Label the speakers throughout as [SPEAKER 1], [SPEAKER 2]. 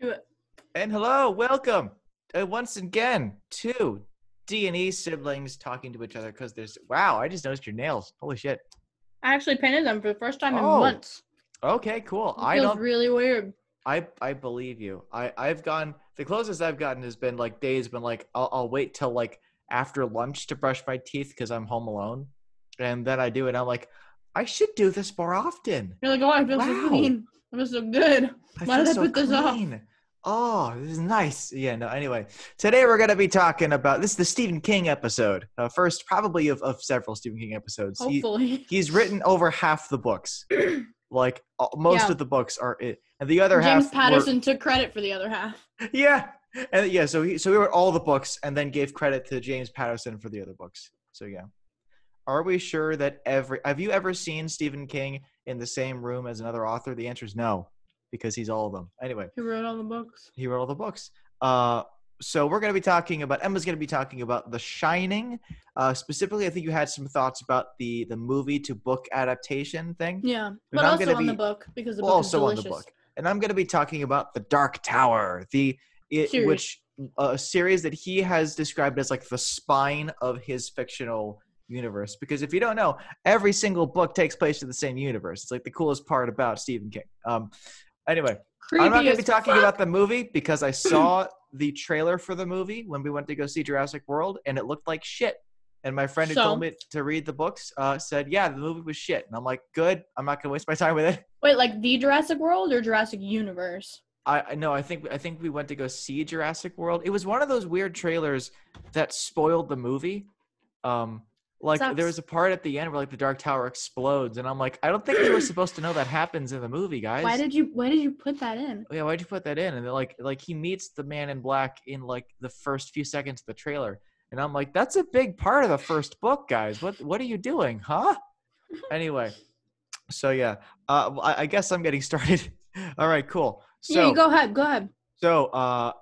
[SPEAKER 1] Do it.
[SPEAKER 2] And hello, welcome once again to D&E siblings talking to each other because wow, I just noticed your nails. Holy shit.
[SPEAKER 1] I actually painted them for the first time in
[SPEAKER 2] Oh,
[SPEAKER 1] months.
[SPEAKER 2] okay, cool.
[SPEAKER 1] It feels really weird.
[SPEAKER 2] I believe you. I've gone, the closest I've gotten has been like days when like I'll wait till like after lunch to brush my teeth because I'm home alone. And then I do it. I'm like, I should do this more often.
[SPEAKER 1] You're like, oh, I feel so
[SPEAKER 2] Wow.
[SPEAKER 1] clean. I feel so good. Why did I put this off?
[SPEAKER 2] Oh, this is nice. Yeah, no, anyway. Today we're going to be talking about, this is the Stephen King episode. First, probably of several Stephen King episodes.
[SPEAKER 1] Hopefully.
[SPEAKER 2] He's written over half the books. Like, most of the books are it. And the other
[SPEAKER 1] James
[SPEAKER 2] half
[SPEAKER 1] Patterson took credit for the other half.
[SPEAKER 2] Yeah. And yeah, so he wrote all the books and then gave credit to James Patterson for the other books. So yeah. Are we sure that have you ever seen Stephen King in the same room as another author? The answer is no, because he's all of them. Anyway.
[SPEAKER 1] He wrote all the books.
[SPEAKER 2] He wrote all the books. So we're going to be talking about, Emma's going to be talking about The Shining. Specifically, I think you had some thoughts about the movie to book adaptation thing.
[SPEAKER 1] Yeah, but also on the book, because the book is delicious. On the book.
[SPEAKER 2] And I'm going to be talking about The Dark Tower, which a series that he has described as like the spine of his fictional universe. Because if you don't know, every single book takes place in the same universe. It's like the coolest part about Stephen King. Anyway, I'm not going to be talking about the movie because I saw the trailer for the movie when we went to go see Jurassic World, and it looked like shit. And my friend who told me to read the books said, yeah, the movie was shit. And I'm like, good. I'm not going to waste my time with it.
[SPEAKER 1] Wait, like the Jurassic World or Jurassic Universe?
[SPEAKER 2] I think we went to go see Jurassic World. It was one of those weird trailers that spoiled the movie. There was a part at the end where like the Dark Tower explodes, and I'm like, I don't think you were supposed to know that happens in the movie, guys.
[SPEAKER 1] Why did you put that in?
[SPEAKER 2] Yeah, why'd you put that in? And they're like he meets the Man in Black in like the first few seconds of the trailer, and I'm like, that's a big part of the first book, guys. What are you doing, huh? Anyway, so yeah, I guess I'm getting started. All right, cool. So
[SPEAKER 1] yeah, go ahead.
[SPEAKER 2] So,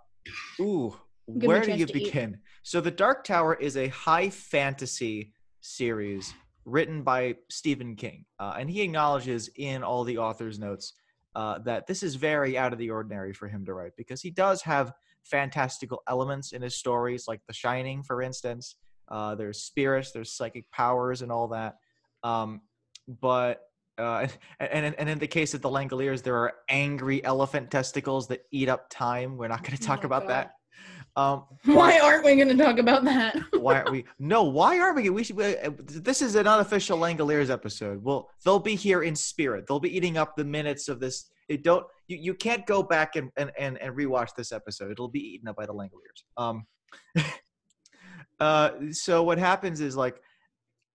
[SPEAKER 2] where do you begin? So The Dark Tower is a high fantasy series written by Stephen King. And he acknowledges in all the author's notes that this is very out of the ordinary for him to write, because he does have fantastical elements in his stories, like The Shining, for instance. There's spirits, there's psychic powers and all that. But in the case of the Langoliers, there are angry elephant testicles that eat up time. We're not going to talk about that.
[SPEAKER 1] Why aren't we going to talk about that?
[SPEAKER 2] Why aren't we? No, why aren't we? We should. This is an unofficial Langoliers episode. Well, they'll be here in spirit. They'll be eating up the minutes of this. You can't go back and rewatch this episode. It'll be eaten up by the Langoliers. So what happens is like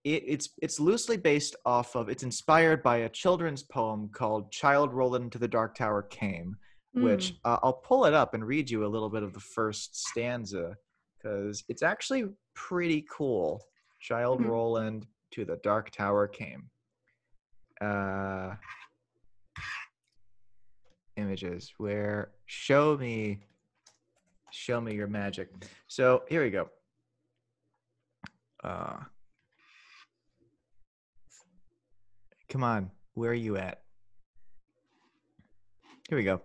[SPEAKER 2] it's loosely based off of. It's inspired by a children's poem called "Child Rolled into the Dark Tower Came." Which I'll pull it up and read you a little bit of the first stanza, because it's actually pretty cool. Child Roland to the Dark Tower came. Images. Where? Show me your magic. So here we go. Come on. Where are you at? Here we go.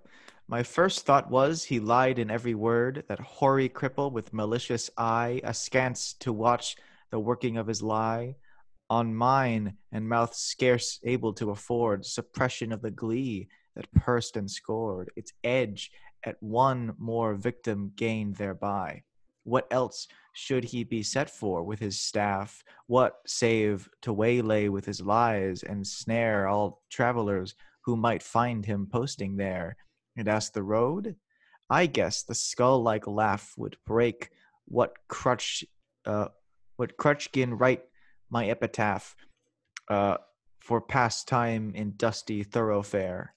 [SPEAKER 2] My first thought was he lied in every word, that hoary cripple with malicious eye, askance to watch the working of his lie. On mine and mouth scarce able to afford suppression of the glee that pursed and scored, its edge at one more victim gained thereby. What else should he be set for with his staff? What save to waylay with his lies and snare all travelers who might find him posting there? And ask the road? I guess the skull-like laugh would break. What crutchkin write my epitaph for pastime in dusty thoroughfare?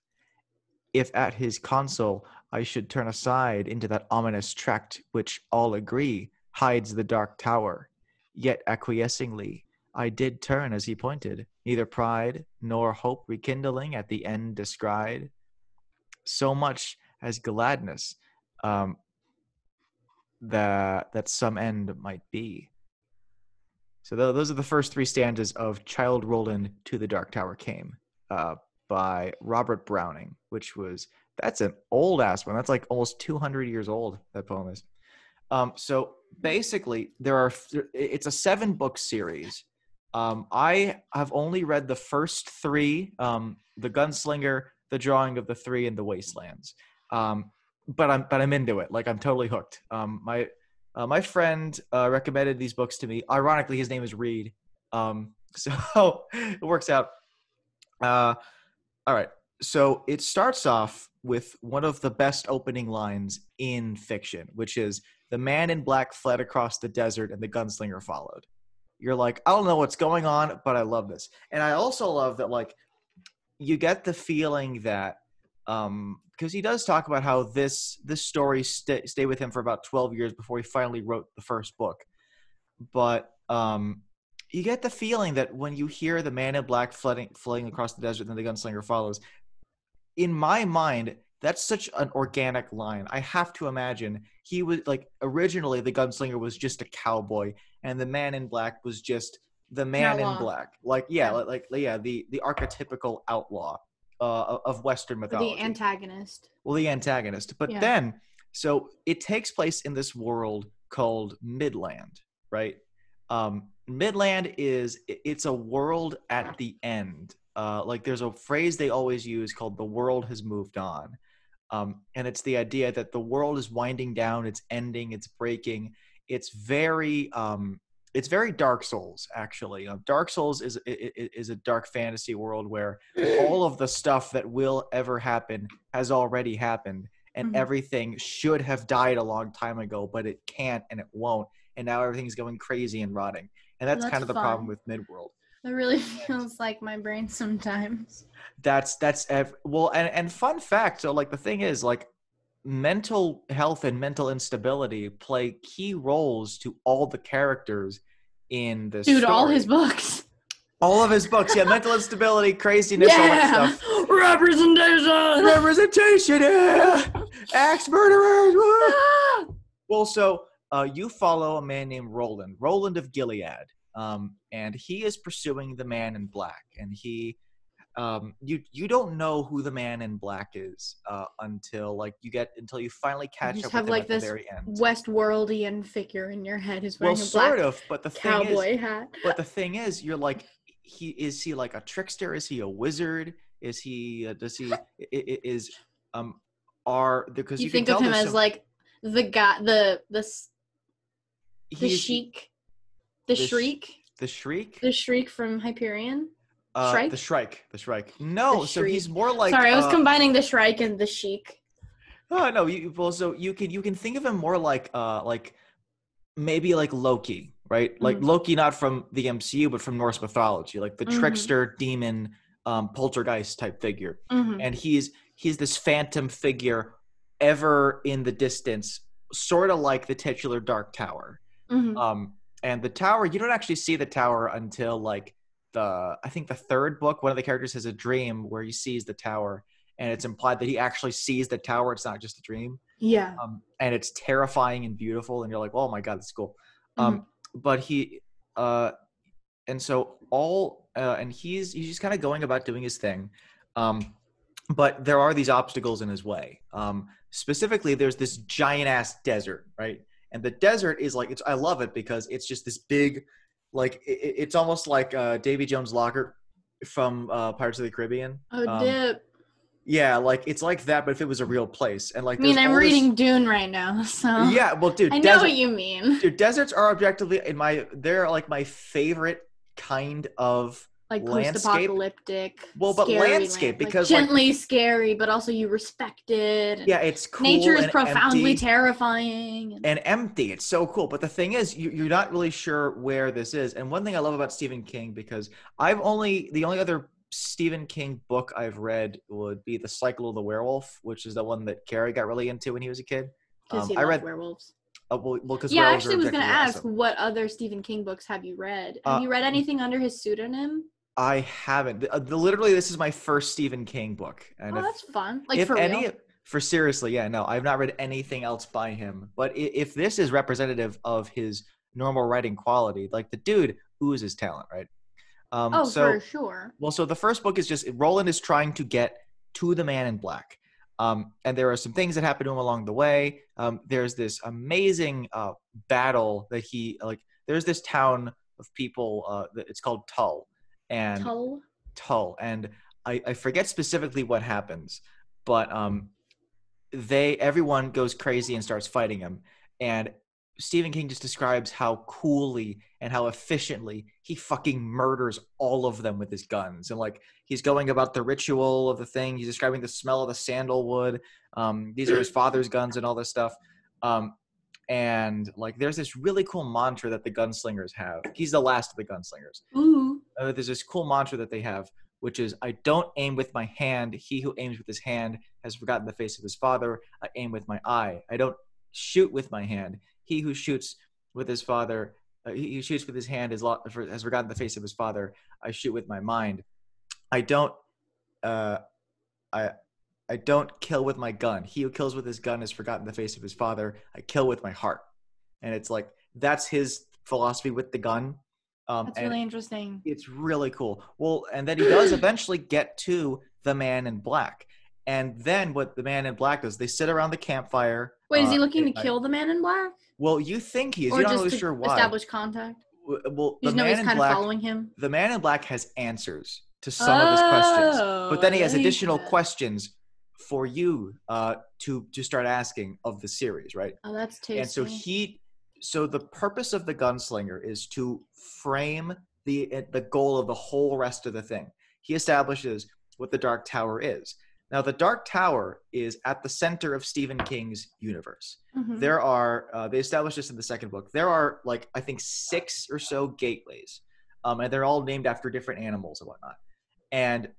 [SPEAKER 2] If at his console I should turn aside into that ominous tract which all agree hides the Dark Tower, yet acquiescingly I did turn as he pointed, neither pride nor hope rekindling at the end descried. So much as gladness that some end might be. So those are the first three stanzas of Child Rolled to the Dark Tower Came by Robert Browning, which was That's an old ass one. That's like almost 200 years old. That poem is. So basically, it's a 7-book series. I have only read the first 3, The Gunslinger, The Drawing of the Three, and The Wastelands. But I'm into it. Like, I'm totally hooked. My friend recommended these books to me. Ironically, his name is Reed. So it works out. All right. So it starts off with one of the best opening lines in fiction, which is, "The man in black fled across the desert and the gunslinger followed." You're like, I don't know what's going on, but I love this. And I also love that, like, you get the feeling that, because he does talk about how this story stayed with him for about 12 years before he finally wrote the first book. But you get the feeling that when you hear the man in black fleeing across the desert and the gunslinger follows, in my mind, that's such an organic line. I have to imagine he was like, originally the gunslinger was just a cowboy and the man in black was just the man in black. Like, yeah, the archetypical outlaw of Western mythology.
[SPEAKER 1] The antagonist.
[SPEAKER 2] Well, the antagonist. But then, so it takes place in this world called Midland, right? Midland it's a world at the end. Like, there's a phrase they always use called "the world has moved on," and it's the idea that the world is winding down, it's ending, it's breaking. It's very Dark Souls, actually. Dark Souls is a dark fantasy world where all of the stuff that will ever happen has already happened, and everything should have died a long time ago, but it can't and it won't, and now everything's going crazy and rotting. And that's kind of the problem with Midworld.
[SPEAKER 1] It really feels like my brain sometimes.
[SPEAKER 2] And fun fact, so, like, the thing is, like, mental health and mental instability play key roles to all the characters in this story.
[SPEAKER 1] All his books.
[SPEAKER 2] All of his books, yeah. Mental instability, craziness, all that stuff. Representation, yeah. Axe murderers. Well, so you follow a man named Roland of Gilead. And he is pursuing the man in black, and he you don't know who the man in black is until you finally catch up with him at the very end.
[SPEAKER 1] Westworldian figure in your head is wearing a black
[SPEAKER 2] sort of, but the
[SPEAKER 1] cowboy hat.
[SPEAKER 2] But the thing is, you're like, is he like a trickster? Is he a wizard? Is he because
[SPEAKER 1] you think of him as like the guy, the sheik. The Shriek?
[SPEAKER 2] The Shriek?
[SPEAKER 1] The Shriek from Hyperion?
[SPEAKER 2] Shrike? The Shrike. No, so he's more like...
[SPEAKER 1] Sorry, I was combining the Shrike and the Sheik.
[SPEAKER 2] Oh, no, so you can think of him more like maybe like Loki, right? Like Loki, not from the MCU, but from Norse mythology, like the trickster, demon, poltergeist type figure. And he's this phantom figure ever in the distance, sort of like the titular Dark Tower. And the tower, you don't actually see the tower until like I think the 3rd book. One of the characters has a dream where he sees the tower, and it's implied that he actually sees the tower. It's not just a dream.
[SPEAKER 1] Yeah.
[SPEAKER 2] And it's terrifying and beautiful, and you're like, oh my God, that's cool. But he, and so and he's just kind of going about doing his thing. But there are these obstacles in his way. Specifically, there's this giant ass desert, right? And the desert is like, I love it because it's just this big, like, it's almost like Davy Jones' Locker from Pirates of the Caribbean.
[SPEAKER 1] Oh, Dip.
[SPEAKER 2] Yeah, like, it's like that, but if it was a real place. And like,
[SPEAKER 1] I'm reading Dune right now, so.
[SPEAKER 2] Yeah, well, dude.
[SPEAKER 1] I know what you mean.
[SPEAKER 2] Dude, deserts are objectively, they're like my favorite kind of
[SPEAKER 1] like
[SPEAKER 2] landscape.
[SPEAKER 1] Post-apocalyptic.
[SPEAKER 2] Well, but landscape, because
[SPEAKER 1] like gently scary, but also you respect it.
[SPEAKER 2] Yeah, it's cool.
[SPEAKER 1] Nature is
[SPEAKER 2] and
[SPEAKER 1] profoundly
[SPEAKER 2] empty,
[SPEAKER 1] terrifying
[SPEAKER 2] and empty. It's so cool. But the thing is, you're not really sure where this is. And one thing I love about Stephen King, because the only other Stephen King book I've read would be The Cycle of the Werewolf, which is the one that Carrie got really into when he was a kid.
[SPEAKER 1] Because he loved werewolves.
[SPEAKER 2] Because
[SPEAKER 1] yeah, I actually was going to ask, what other Stephen King books have you read? Have you read anything under his pseudonym?
[SPEAKER 2] I haven't. Literally, this is my first Stephen King book. And
[SPEAKER 1] that's fun. Like, for real?
[SPEAKER 2] Seriously, yeah, no, I've not read anything else by him. But if this is representative of his normal writing quality, like, the dude oozes talent, right?
[SPEAKER 1] For sure.
[SPEAKER 2] Well, so the first book is just Roland is trying to get to the man in black. And there are some things that happen to him along the way. There's this amazing battle that there's this town of people. It's called and
[SPEAKER 1] Tull.
[SPEAKER 2] Tull, and I forget specifically what happens, but everyone goes crazy and starts fighting him, and Stephen King just describes how coolly and how efficiently he fucking murders all of them with his guns. And like, he's going about the ritual of the thing. He's describing the smell of the sandalwood. These are his father's guns and all this stuff. And like, there's this really cool mantra that the gunslingers have. He's the last of the gunslingers.
[SPEAKER 1] Ooh.
[SPEAKER 2] There's this cool mantra that they have, which is, I don't aim with my hand. He who aims with his hand has forgotten the face of his father. I aim with my eye. I don't shoot with my hand. He who shoots with his father, he who shoots with his hand has forgotten the face of his father. I shoot with my mind. I don't kill with my gun. He who kills with his gun has forgotten the face of his father. I kill with my heart. And it's like, that's his philosophy with the gun.
[SPEAKER 1] That's really interesting.
[SPEAKER 2] It's really cool. Well, and then he does eventually get to the Man in Black. And then what the Man in Black does, they sit around the campfire.
[SPEAKER 1] Wait, is he looking to kill the Man in Black?
[SPEAKER 2] Well, you think he is.
[SPEAKER 1] Or
[SPEAKER 2] You're not
[SPEAKER 1] just
[SPEAKER 2] really
[SPEAKER 1] to
[SPEAKER 2] sure why.
[SPEAKER 1] Establish contact?
[SPEAKER 2] Well,
[SPEAKER 1] he's kind of following him?
[SPEAKER 2] The Man in Black has answers to some of his questions. But then he has additional questions for you to start asking of the series, right?
[SPEAKER 1] Oh, that's tasty.
[SPEAKER 2] And so the purpose of the gunslinger is to frame the goal of the whole rest of the thing. He establishes what the Dark Tower is. Now, the Dark Tower is at the center of Stephen King's universe. Mm-hmm. There are, they established this in the second book, there are like, I think 6 or so gateways. And they're all named after different animals and whatnot. And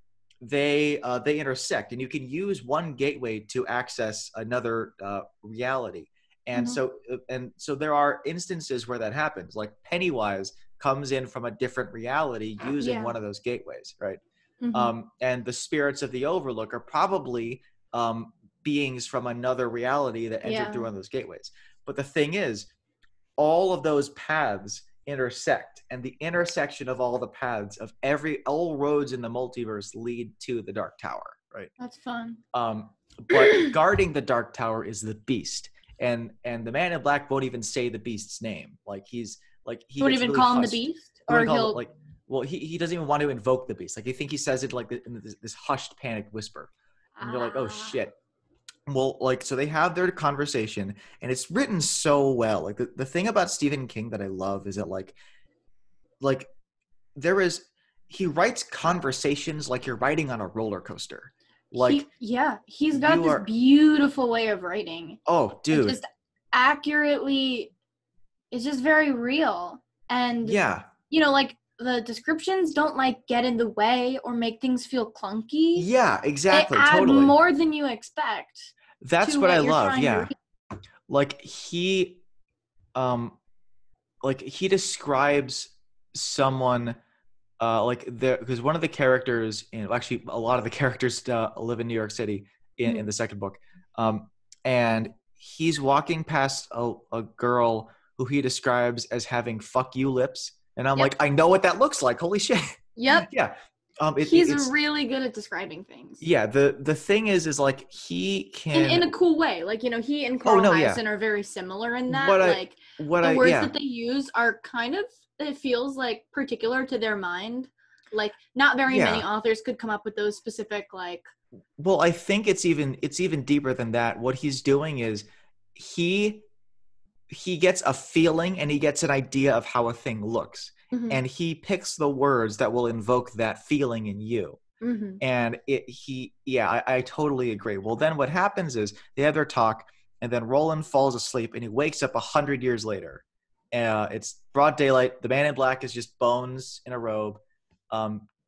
[SPEAKER 2] they intersect, and you can use one gateway to access another reality. And mm-hmm. so there are instances where that happens. Like Pennywise comes in from a different reality using one of those gateways, right? Mm-hmm. And the spirits of the Overlook are probably beings from another reality that entered through one of those gateways. But the thing is, all of those paths intersect, and the intersection of all the paths of all roads in the multiverse lead to the Dark Tower, right?
[SPEAKER 1] That's fun.
[SPEAKER 2] But guarding the Dark Tower is the Beast. And the Man in Black won't even say the Beast's name. Like he
[SPEAKER 1] won't even really call him the Beast, or he'll
[SPEAKER 2] he doesn't even want to invoke the Beast. Like, I think he says it like in this hushed, panicked whisper, and you're like, oh shit. Well, like, so they have their conversation, and it's written so well. Like, the thing about Stephen King that I love is that like he writes conversations like you're riding on a roller coaster. Like,
[SPEAKER 1] he's got this beautiful way of writing.
[SPEAKER 2] Oh, dude.
[SPEAKER 1] Just accurately, it's just very real. And, like, the descriptions don't, like, get in the way or make things feel clunky.
[SPEAKER 2] Yeah, exactly.
[SPEAKER 1] They add
[SPEAKER 2] totally.
[SPEAKER 1] more than you expect.
[SPEAKER 2] That's what I love, yeah. Like, he describes someone... because one of the characters actually a lot of the characters live in New York City in the second book, and he's walking past a girl who he describes as having "fuck you" lips, and I'm like, I know what that looks like. Holy shit!
[SPEAKER 1] Yep.
[SPEAKER 2] Yeah.
[SPEAKER 1] He's really good at describing things.
[SPEAKER 2] Yeah. The thing is like he can
[SPEAKER 1] in a cool way. Like, he and Carl Hiaasen are very similar in that. The words that they use are kind of, it feels like particular to their mind. Like, not very many authors could come up with those specific, like...
[SPEAKER 2] Well, I think it's even deeper than that. What he's doing is he gets a feeling and he gets an idea of how a thing looks. Mm-hmm. And he picks the words that will invoke that feeling in you. Mm-hmm. And I totally agree. Well, then what happens is they have their talk, and then Roland falls asleep and he wakes up 100 years later. It's broad daylight. The Man in Black is just bones in a robe,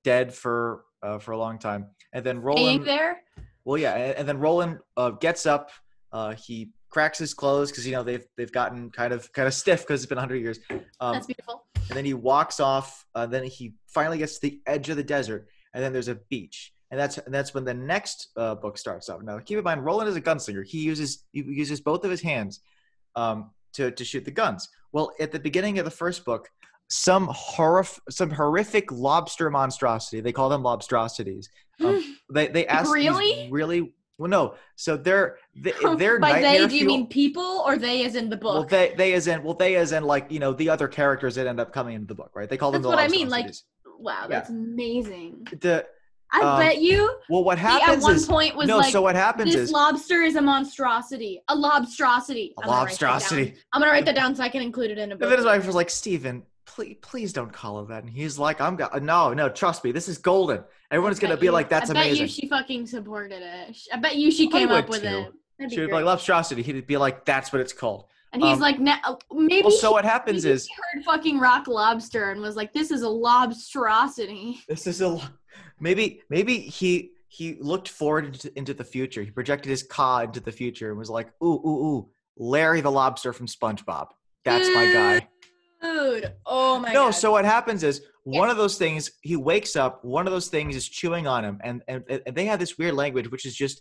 [SPEAKER 2] dead for a long time. And then Roland
[SPEAKER 1] there.
[SPEAKER 2] Well, yeah, and then Roland gets up. He cracks his clothes because they've gotten kind of stiff because it's been 100 years.
[SPEAKER 1] That's beautiful.
[SPEAKER 2] And then he walks off. Then he finally gets to the edge of the desert, and then there's a beach. And that's when the next book starts off. Now, keep in mind, Roland is a gunslinger. He uses both of his hands to shoot the guns. Well, at the beginning of the first book, some horrific lobster monstrosity, they call them lobstrosities. They ask
[SPEAKER 1] really?
[SPEAKER 2] these really Well, no. So their
[SPEAKER 1] by they,
[SPEAKER 2] nightmare
[SPEAKER 1] do you mean people, or they as in the book?
[SPEAKER 2] Well, they as in like, you know, the other characters that end up coming into the book, right? They call them
[SPEAKER 1] That's
[SPEAKER 2] the
[SPEAKER 1] what I mean. Like,
[SPEAKER 2] lobstrosities.
[SPEAKER 1] wow, that's amazing.
[SPEAKER 2] The
[SPEAKER 1] I bet you.
[SPEAKER 2] Well, what
[SPEAKER 1] he
[SPEAKER 2] happens
[SPEAKER 1] at one
[SPEAKER 2] is
[SPEAKER 1] point was
[SPEAKER 2] no.
[SPEAKER 1] like,
[SPEAKER 2] So what happens
[SPEAKER 1] this
[SPEAKER 2] is
[SPEAKER 1] lobster is a monstrosity. A lobstrosity.
[SPEAKER 2] a
[SPEAKER 1] I'm gonna write that down.
[SPEAKER 2] lobstrosity.
[SPEAKER 1] I'm gonna write that down so I can include it in a book.
[SPEAKER 2] And then his wife was like, Steven, please don't call it that. And he's like, no, trust me, this is golden. Everyone's gonna be like, that's amazing.
[SPEAKER 1] I bet you she fucking supported it. I bet you she came up with it.
[SPEAKER 2] She would be like, lobstrosity. He'd be like, that's what it's called.
[SPEAKER 1] And he's like, maybe.
[SPEAKER 2] Well, so what happens is
[SPEAKER 1] he heard fucking rock lobster and was like, this is a lobstrosity.
[SPEAKER 2] This is maybe he looked forward into the future. He projected his car into the future and was like, ooh, Larry the lobster from SpongeBob. That's my guy.
[SPEAKER 1] Dude, oh my god.
[SPEAKER 2] No, so what happens is one of those things, he wakes up, one of those things is chewing on him, and they have this weird language, which is just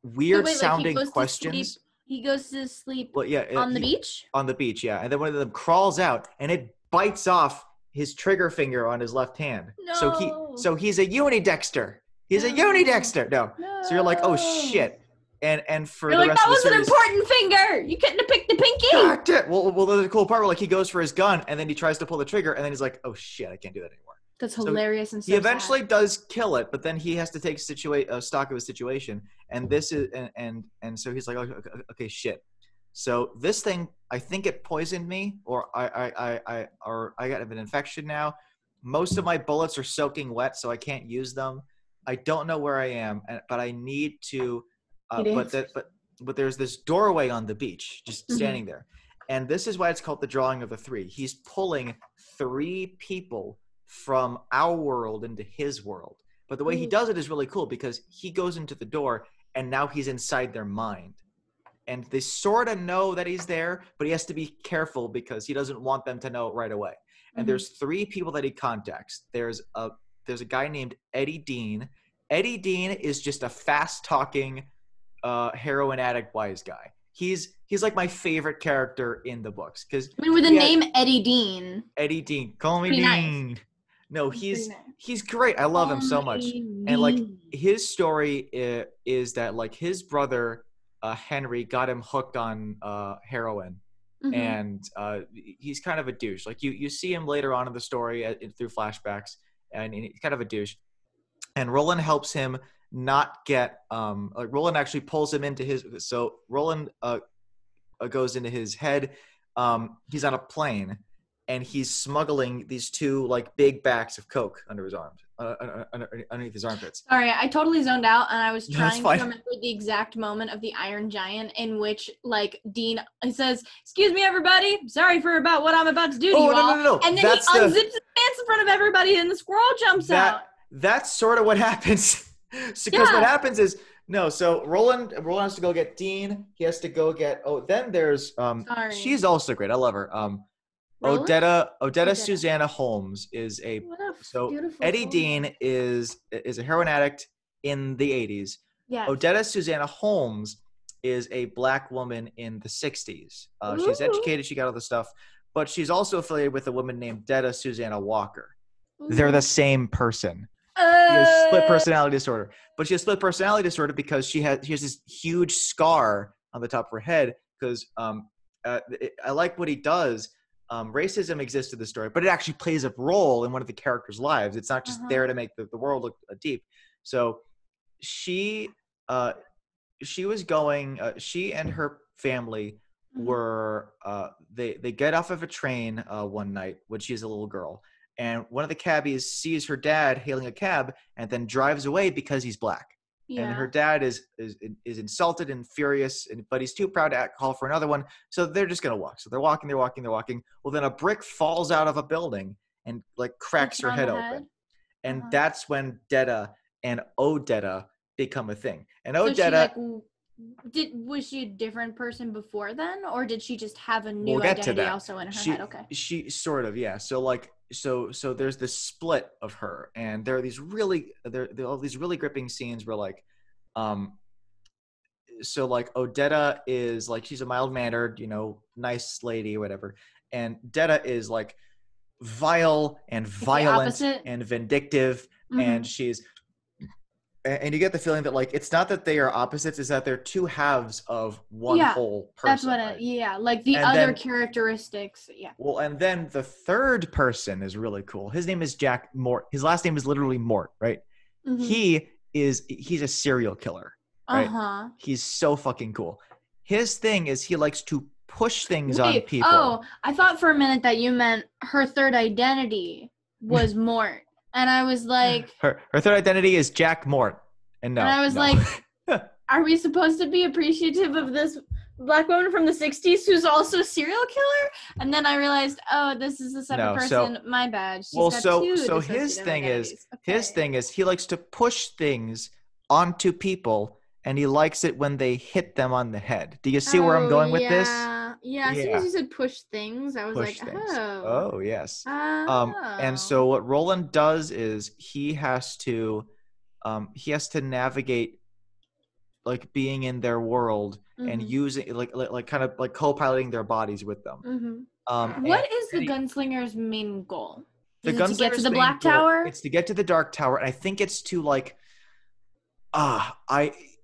[SPEAKER 2] weird sounding questions.
[SPEAKER 1] He goes to sleep
[SPEAKER 2] on
[SPEAKER 1] the beach?
[SPEAKER 2] On the beach, yeah. And then one of them crawls out and it bites off his trigger finger on his left hand.
[SPEAKER 1] No.
[SPEAKER 2] So he's a unidexter. He's a unidexter. No. So you're like, oh shit. And for
[SPEAKER 1] you're
[SPEAKER 2] the
[SPEAKER 1] like,
[SPEAKER 2] rest
[SPEAKER 1] that
[SPEAKER 2] of the
[SPEAKER 1] was
[SPEAKER 2] series,
[SPEAKER 1] an important finger. You couldn't have picked the pinky.
[SPEAKER 2] God damn. Well, the cool part where like he goes for his gun and then he tries to pull the trigger and then he's like, oh shit, I can't do that anymore.
[SPEAKER 1] That's hilarious and so
[SPEAKER 2] he eventually does kill it, but then he has to take stock of his situation, and this is and so he's like, okay, shit. So this thing, I think it poisoned me, or I got an infection now. Most of my bullets are soaking wet, so I can't use them. I don't know where I am, but I need to. But there's this doorway on the beach, just standing there, and this is why it's called the drawing of the three. He's pulling 3 people from our world into his world. But the way he does it is really cool because he goes into the door and now he's inside their mind. And they sort of know that he's there, but he has to be careful because he doesn't want them to know right away. And there's 3 people that he contacts. There's a guy named Eddie Dean. Eddie Dean is just a fast-talking heroin addict wise guy. He's like my favorite character in the books because
[SPEAKER 1] with the name Eddie Dean.
[SPEAKER 2] Eddie Dean, call me Dean. Nice. No, he's great. I love him so much. And like his story is that like his brother Henry got him hooked on heroin, and he's kind of a douche. Like you see him later on in the story through flashbacks, and he's kind of a douche. And Roland helps him not get like Roland actually pulls him into his. So Roland goes into his head. He's on a plane. And he's smuggling these 2 like big bags of coke under his arms, underneath his armpits.
[SPEAKER 1] Sorry, I totally zoned out, and I was trying to remember the exact moment of the Iron Giant in which like Dean says, "Excuse me, everybody. Sorry about what I'm about to do to you all."
[SPEAKER 2] No.
[SPEAKER 1] And then he unzips his pants in front of everybody, and the squirrel jumps out.
[SPEAKER 2] That's sort of what happens. Because what happens is so Roland has to go get Dean. He has to go get. Then there's she's also great. I love her. Odetta Susanna Holmes is Eddie Dean is a heroin addict in the 80s.
[SPEAKER 1] Yeah.
[SPEAKER 2] Odetta Susanna Holmes is a black woman in the 60s. She's educated, she got all the stuff, but she's also affiliated with a woman named Detta Susanna Walker. Ooh. They're the same person. She has split personality disorder. But she has split personality disorder because she has this huge scar on the top of her head because I like what he does. Racism exists in the story, but it actually plays a role in one of the characters' lives. It's not just there to make the world look deep. So she was going. She and her family were. They get off of a train one night when she's a little girl, and one of the cabbies sees her dad hailing a cab and then drives away because he's black. Yeah. And her dad is insulted and furious, but he's too proud to call for another one. So they're just gonna walk. So they're walking. Well, then a brick falls out of a building and like cracks her head open, and that's when Detta and Odetta become a thing. And Odetta,
[SPEAKER 1] was she a different person before then, or did she just have a new identity also in her head? Okay,
[SPEAKER 2] she sort of So like. So there's this split of her, and there are these there are all these really gripping scenes where like, so like Odetta is like she's a mild-mannered, nice lady or whatever, and Detta is like vile and violent and vindictive, and she's and you get the feeling that like it's not that they are opposites, it's that they're two halves of one whole person.
[SPEAKER 1] That's what like the other characteristics. Yeah.
[SPEAKER 2] Well, and then the third person is really cool. His name is Jack Mort. His last name is literally Mort, right? Mm-hmm. He's a serial killer, right? He's so fucking cool. His thing is he likes to push things on people.
[SPEAKER 1] Oh, I thought for a minute that you meant her third identity was Mort. And I was like...
[SPEAKER 2] Her third identity is Jack Mort. And I
[SPEAKER 1] was like, are we supposed to be appreciative of this black woman from the 60s who's also a serial killer? And then I realized, oh, this is a separate person. My bad.
[SPEAKER 2] His thing is he likes to push things onto people, and he likes it when they hit them on the head. Do you see where I'm going with this?
[SPEAKER 1] Yeah, as soon as you said push things, I was like,
[SPEAKER 2] oh, yes. And so what Roland does is he has to navigate like being in their world and using like kind of like co-piloting their bodies with them.
[SPEAKER 1] What is the gunslinger's main goal? To get to the Black Tower?
[SPEAKER 2] It's to get to the Dark Tower, and I think it's to like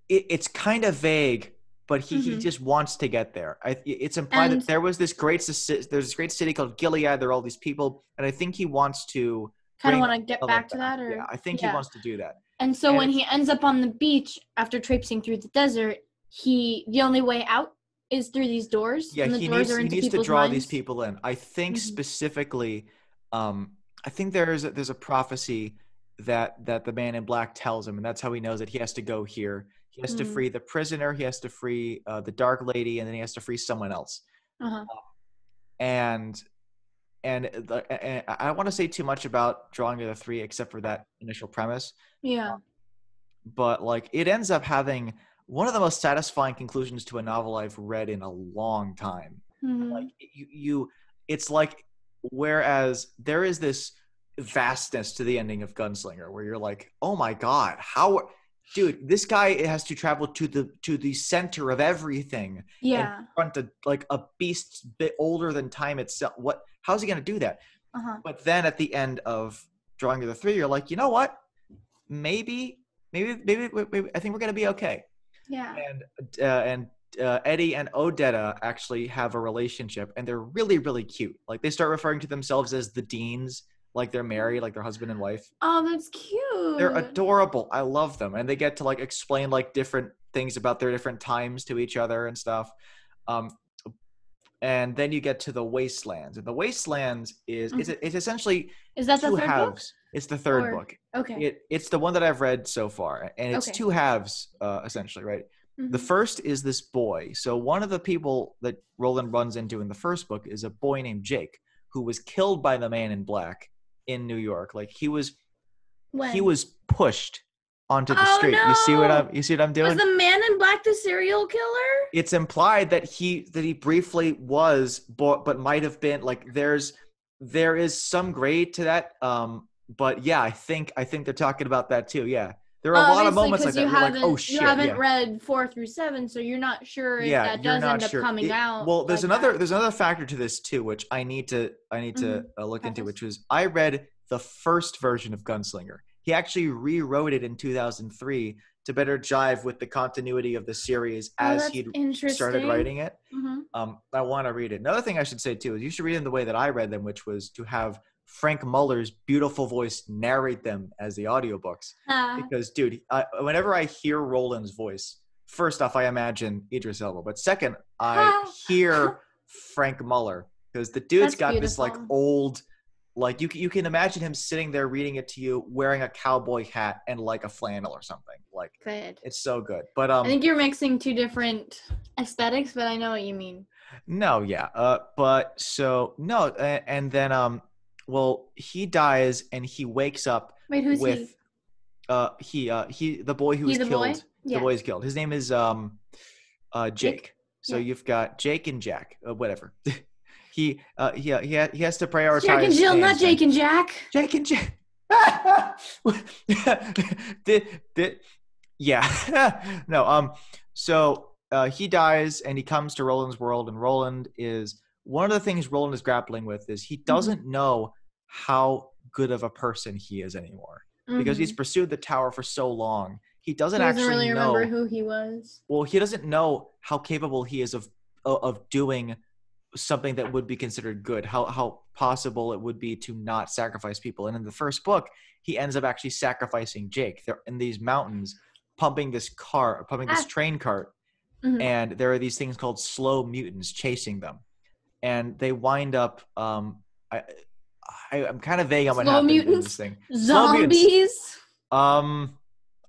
[SPEAKER 2] it's kind of vague, but he just wants to get there. It's implied that there's this great city called Gilead. There are all these people, and I think he wants to
[SPEAKER 1] kind of want to get back to that. Or
[SPEAKER 2] yeah, I think he wants to do that.
[SPEAKER 1] And so when he ends up on the beach after traipsing through the desert, the only way out is through these doors.
[SPEAKER 2] Yeah, he needs to draw these people in. I think specifically, I think there's a prophecy that the man in black tells him, and that's how he knows that he has to go here. He has to free the prisoner, he has to free the Dark Lady, and then he has to free someone else. And I don't want to say too much about Drawing of the Three, except for that initial premise.
[SPEAKER 1] Yeah.
[SPEAKER 2] But like it ends up having one of the most satisfying conclusions to a novel I've read in a long time. Like it's like, whereas there is this vastness to the ending of Gunslinger where you're like, oh my God, dude, this guy has to travel to the center of everything.
[SPEAKER 1] Yeah.
[SPEAKER 2] And confront like a beast bit older than time itself. How's he going to do that? But then at the end of Drawing of the Three, you're like, you know what? Maybe I think we're going to be okay.
[SPEAKER 1] Yeah.
[SPEAKER 2] And Eddie and Odetta actually have a relationship, and they're really, really cute. Like they start referring to themselves as the Deans, like they're married, like they're husband and wife.
[SPEAKER 1] Oh, that's cute.
[SPEAKER 2] They're adorable. I love them. And they get to like explain like different things about their different times to each other and stuff. And then you get to the Wastelands. And the Wastelands is it's essentially
[SPEAKER 1] is that the third book?
[SPEAKER 2] It's the third book.
[SPEAKER 1] Okay.
[SPEAKER 2] It's the one that I've read so far. And it's two halves, essentially, right? The first is this boy. So one of the people that Roland runs into in the first book is a boy named Jake, who was killed by the Man in Black in New York. Like he was pushed onto the street.
[SPEAKER 1] No.
[SPEAKER 2] You see what I'm doing?
[SPEAKER 1] Was the Man in Black the serial killer?
[SPEAKER 2] It's implied that he briefly was, but might have been. Like there is some grade to that. But yeah, I think they're talking about that too. Yeah, there are a lot of moments like that. You're like, oh shit!
[SPEAKER 1] You haven't read 4 through 7, so you're not sure if that does end up coming out.
[SPEAKER 2] Well, there's another factor to this too, which I need to look into, which was I read the first version of Gunslinger. He actually rewrote it in 2003 to better jive with the continuity of the series as he started writing it. I want to read it. Another thing I should say too is you should read them the way that I read them, which was to have Frank Muller's beautiful voice narrate them as the audiobooks. Because, dude, whenever I hear Roland's voice, first off, I imagine Idris Elba. But second, I hear Frank Muller. Because the dude's got this, like, old... Like, you can imagine him sitting there reading it to you wearing a cowboy hat and, like, a flannel or something. Like,
[SPEAKER 1] good.
[SPEAKER 2] It's so good. But
[SPEAKER 1] I think you're mixing two different aesthetics, but I know what you mean.
[SPEAKER 2] No, yeah. And then... Well, he dies and he wakes up.
[SPEAKER 1] Wait, who's
[SPEAKER 2] with, he? The boy who was killed. Boy? Yeah. The boy is killed. His name is Jake. So you've got Jake and Jack. Whatever. he has to prioritize.
[SPEAKER 1] Jack and Jill, not Jake and Jack.
[SPEAKER 2] Jake and Jack. Yeah. No. So he dies and he comes to Roland's world, and Roland is. One of the things Roland is grappling with is he doesn't know how good of a person he is anymore because he's pursued the tower for so long. he doesn't
[SPEAKER 1] really remember who he was.
[SPEAKER 2] Well, he doesn't know how capable he is of doing something that would be considered good, how possible it would be to not sacrifice people. And in the first book, he ends up actually sacrificing Jake. They're in these mountains pumping this train cart, and there are these things called slow mutants chasing them, and they wind up I'm kind of vague on what happened in this thing.
[SPEAKER 1] Zombies.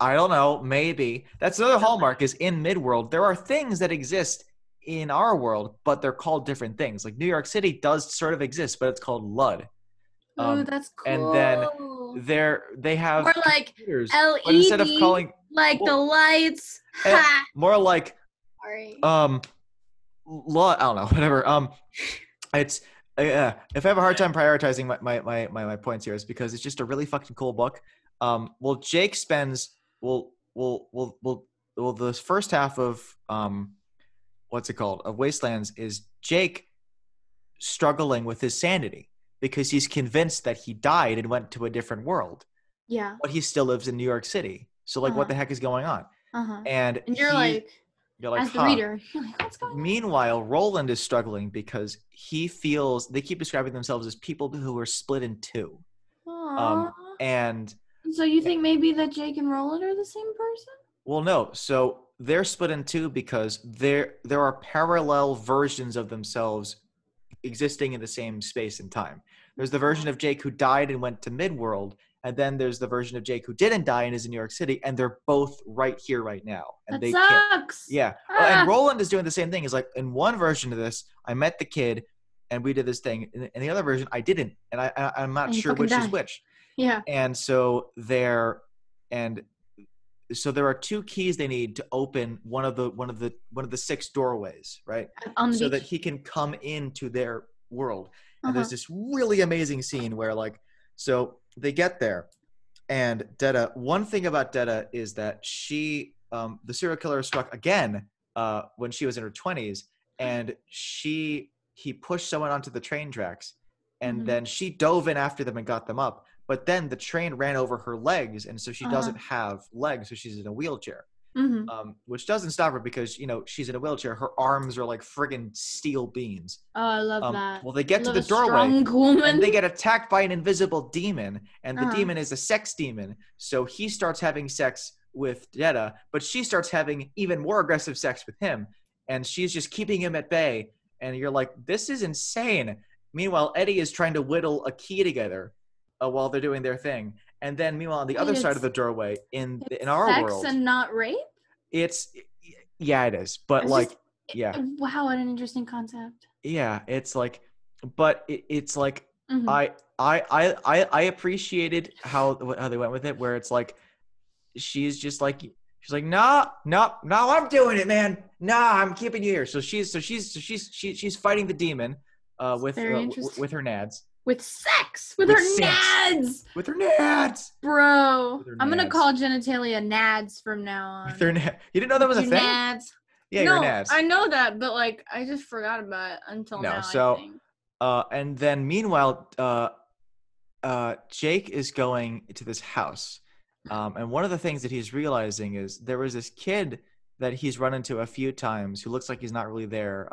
[SPEAKER 2] I don't know, maybe. That's another hallmark is in Midworld, there are things that exist in our world, but they're called different things. Like New York City does sort of exist, but it's called Lud.
[SPEAKER 1] Oh, that's cool.
[SPEAKER 2] And then they have
[SPEAKER 1] more like LED,
[SPEAKER 2] but instead of calling
[SPEAKER 1] like the lights.
[SPEAKER 2] More like
[SPEAKER 1] sorry.
[SPEAKER 2] I don't know, whatever. It's if I have a hard time prioritizing my points here, is because it's just a really fucking cool book. Well, Jake spends the first half of of Wastelands is Jake struggling with his sanity because he's convinced that he died and went to a different world.
[SPEAKER 1] Yeah.
[SPEAKER 2] But he still lives in New York City. So what the heck is going on? And
[SPEAKER 1] you're like as the reader, you're like, what's going on?
[SPEAKER 2] Meanwhile, Roland is struggling because he feels they keep describing themselves as people who are split in two. And
[SPEAKER 1] so you think maybe that Jake and Roland are the same person?
[SPEAKER 2] Well, no. So they're split in two because there are parallel versions of themselves existing in the same space and time. There's the version of Jake who died and went to Midworld, and then there's the version of Jake who didn't die and is in New York City, and they're both right here, right now. And
[SPEAKER 1] that sucks.
[SPEAKER 2] Yeah. And Roland is doing the same thing. He's like, in one version of this, I met the kid, and we did this thing. In the other version, I didn't, and I'm not sure which is which.
[SPEAKER 1] Yeah.
[SPEAKER 2] And so there are two keys they need to open one of the 6 doorways, right? So that he can come into their world. And there's this really amazing scene where so they get there, and one thing about Detta is that she the serial killer struck again when she was in her 20s, and he pushed someone onto the train tracks, and then she dove in after them and got them up. But then the train ran over her legs, and so she doesn't have legs, so she's in a wheelchair. Which doesn't stop her because, she's in a wheelchair. Her arms are like friggin' steel beams.
[SPEAKER 1] Oh, I love that.
[SPEAKER 2] Well, they get to the doorway, and they get attacked by an invisible demon, and the demon is a sex demon. So he starts having sex with Detta, but she starts having even more aggressive sex with him, and she's just keeping him at bay. And you're like, this is insane. Meanwhile, Eddie is trying to whittle a key together while they're doing their thing. And then meanwhile, on the other side of the doorway in our world,
[SPEAKER 1] sex and not rape?
[SPEAKER 2] It is. But yeah.
[SPEAKER 1] Wow, what an interesting concept.
[SPEAKER 2] Yeah, it's like, but it's like, I appreciated how they went with it, where it's like, she's like, nah, I'm doing it, man. Nah, I'm keeping you here. So she's fighting the demon with her nads.
[SPEAKER 1] With sex! With her nads!
[SPEAKER 2] With her nads!
[SPEAKER 1] Bro. I'm going to call genitalia nads from now on.
[SPEAKER 2] With her nads. You didn't know that was a thing?
[SPEAKER 1] Nads.
[SPEAKER 2] Yeah, your nads.
[SPEAKER 1] I know that, but I just forgot about it until now,
[SPEAKER 2] so,
[SPEAKER 1] I think.
[SPEAKER 2] And then meanwhile, Jake is going to this house. And one of the things that he's realizing is there was this kid that he's run into a few times who looks like he's not really there,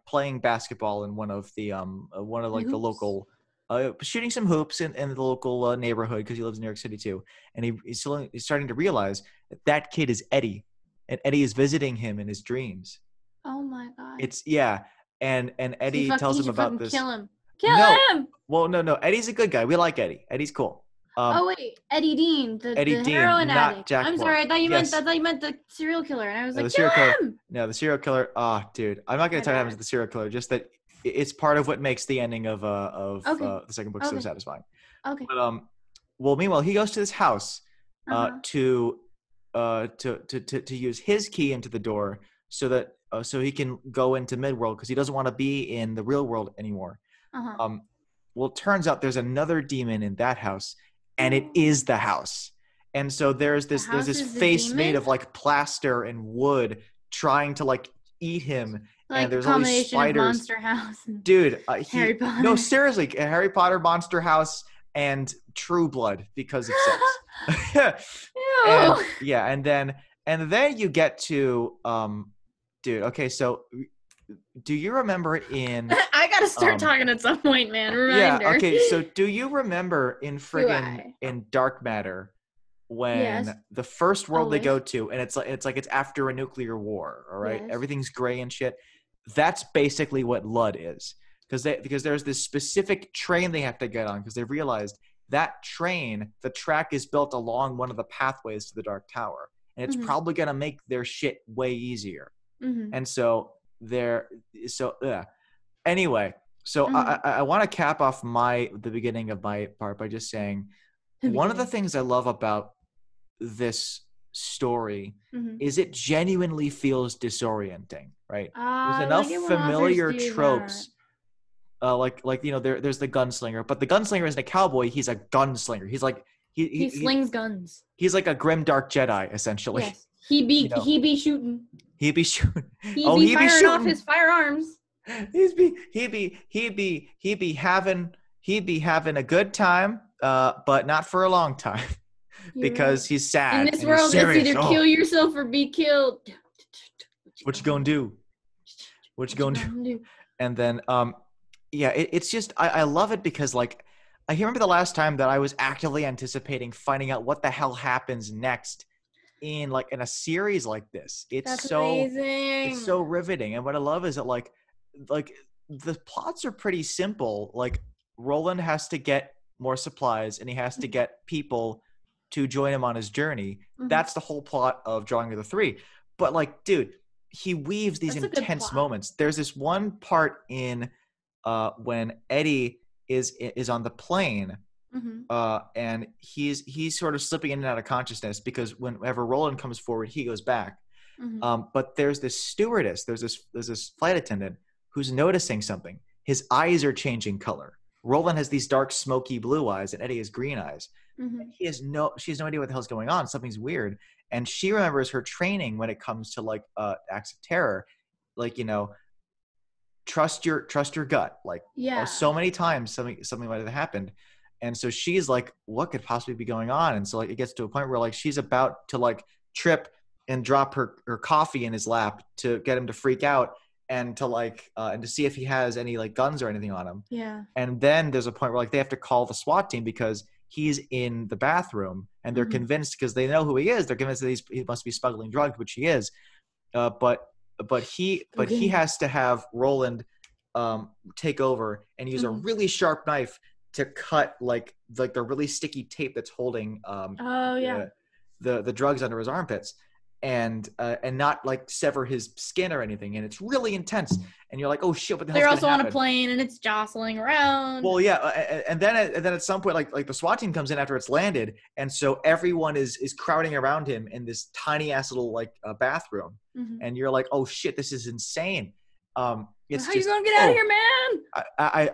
[SPEAKER 2] playing basketball in one of the the local shooting some hoops in the local neighborhood, because he lives in New York City too. And he's starting to realize that kid is Eddie, and Eddie is visiting him in his dreams.
[SPEAKER 1] Oh my god.
[SPEAKER 2] And Eddie tells him about this.
[SPEAKER 1] Kill him. Kill him.
[SPEAKER 2] Well, no, Eddie's a good guy. We like Eddie. Eddie's cool.
[SPEAKER 1] Eddie Dean, the heroin addict. I'm sorry, I thought you meant the serial killer, and I was like, kill him!
[SPEAKER 2] No, the serial killer. Dude, I'm not going to tell you what happens to the serial killer. Just that it's part of what makes the ending of the second book so satisfying.
[SPEAKER 1] Okay.
[SPEAKER 2] But well, meanwhile, he goes to this house to use his key into the door so that so he can go into Midworld, because he doesn't want to be in the real world anymore. Well, it turns out there's another demon in that house. And it is the house. And so there's this face made of plaster and wood trying to eat him. And there's all these spiders.
[SPEAKER 1] Of Monster House.
[SPEAKER 2] Dude,
[SPEAKER 1] Harry Potter.
[SPEAKER 2] No, seriously, Harry Potter, Monster House, and True Blood, because of sex. And yeah, and then you get to dude, okay, so do you remember in
[SPEAKER 1] I gotta start talking at some point, man. Reminder.
[SPEAKER 2] Yeah, okay, so do you remember in friggin' in Dark Matter when the first world they go to, and it's after a nuclear war, all right? Yes. Everything's gray and shit. That's basically what Lud is. Because there's this specific train they have to get on because they've realized that train, the track is built along one of the pathways to the Dark Tower. And it's probably going to make their shit way easier. And so anyway, so I want to cap off the beginning of my part by just saying one of the things I love about this story is it genuinely feels disorienting, right? There's enough familiar tropes. Like you know, there's the gunslinger, but the gunslinger isn't a cowboy. He's a gunslinger. He's like
[SPEAKER 1] he slings guns.
[SPEAKER 2] He's like a grim dark Jedi, essentially.
[SPEAKER 1] Yes, he be shooting.
[SPEAKER 2] He be shooting.
[SPEAKER 1] He be firing off his firearms.
[SPEAKER 2] He be having a good time, but not for a long time, because he's sad.
[SPEAKER 1] In this world, it's either kill yourself or be killed.
[SPEAKER 2] What you gonna do? What you gonna do? And then yeah, it's just I love it because like I remember the last time that I was actively anticipating finding out what the hell happens next in a series like this. That's so amazing. It's so riveting, and what I love is that like the plots are pretty simple. Like Roland has to get more supplies and he has to get people to join him on his journey. That's the whole plot of Drawing of the Three. But like, dude, he weaves these intense moments. There's this one part in when Eddie is on the plane, and he's sort of slipping in and out of consciousness because whenever Roland comes forward, he goes back. But there's this stewardess, there's this flight attendant who's noticing something. His eyes are changing color. Roland has these dark, smoky blue eyes, and Eddie has green eyes. She has no idea what the hell's going on. Something's weird, and she remembers her training when it comes to like acts of terror, like you know, trust your gut. Like so many times something might have happened, and so she's like, what could possibly be going on? And so like it gets to a point where like she's about to like trip and drop her coffee in his lap to get him to freak out. And to like, and to see if he has any like guns or anything on him. Yeah. And then there's a point where like they have to call the SWAT team because he's in the bathroom, and they're convinced because they know who he is. They're convinced that he must be smuggling drugs, which he is. But he has to have Roland take over and use a really sharp knife to cut like the really sticky tape that's holding the drugs under his armpits. And not like sever his skin or anything, and it's really intense. And you're like, oh shit, what the hell's
[SPEAKER 1] gonna
[SPEAKER 2] happen? They're
[SPEAKER 1] also on a plane, and it's jostling around.
[SPEAKER 2] Well, yeah, and then at some point, like the SWAT team comes in after it's landed, and so everyone is crowding around him in this tiny ass little like bathroom, and you're like, oh shit, this is insane. It's
[SPEAKER 1] how you gonna get out of here, man?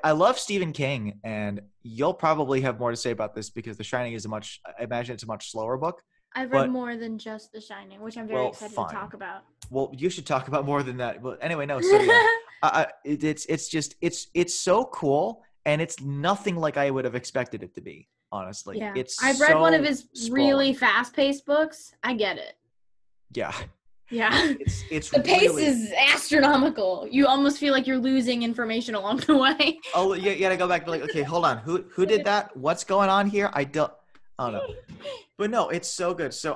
[SPEAKER 2] I love Stephen King, and you'll probably have more to say about this because The Shining is I imagine it's a much slower book.
[SPEAKER 1] I've read more than just The Shining, which I'm very excited to talk about.
[SPEAKER 2] Well, you should talk about more than that. But anyway, no. So yeah, it's so cool, and it's nothing like I would have expected it to be. Honestly,
[SPEAKER 1] yeah. I've read one of his really fast-paced books. I get it.
[SPEAKER 2] Yeah.
[SPEAKER 1] Yeah. It's the pace is astronomical. You almost feel like you're losing information along the way.
[SPEAKER 2] Oh, you gotta go back to like, okay, hold on. Who did that? What's going on here? I don't know. But no, it's so good. So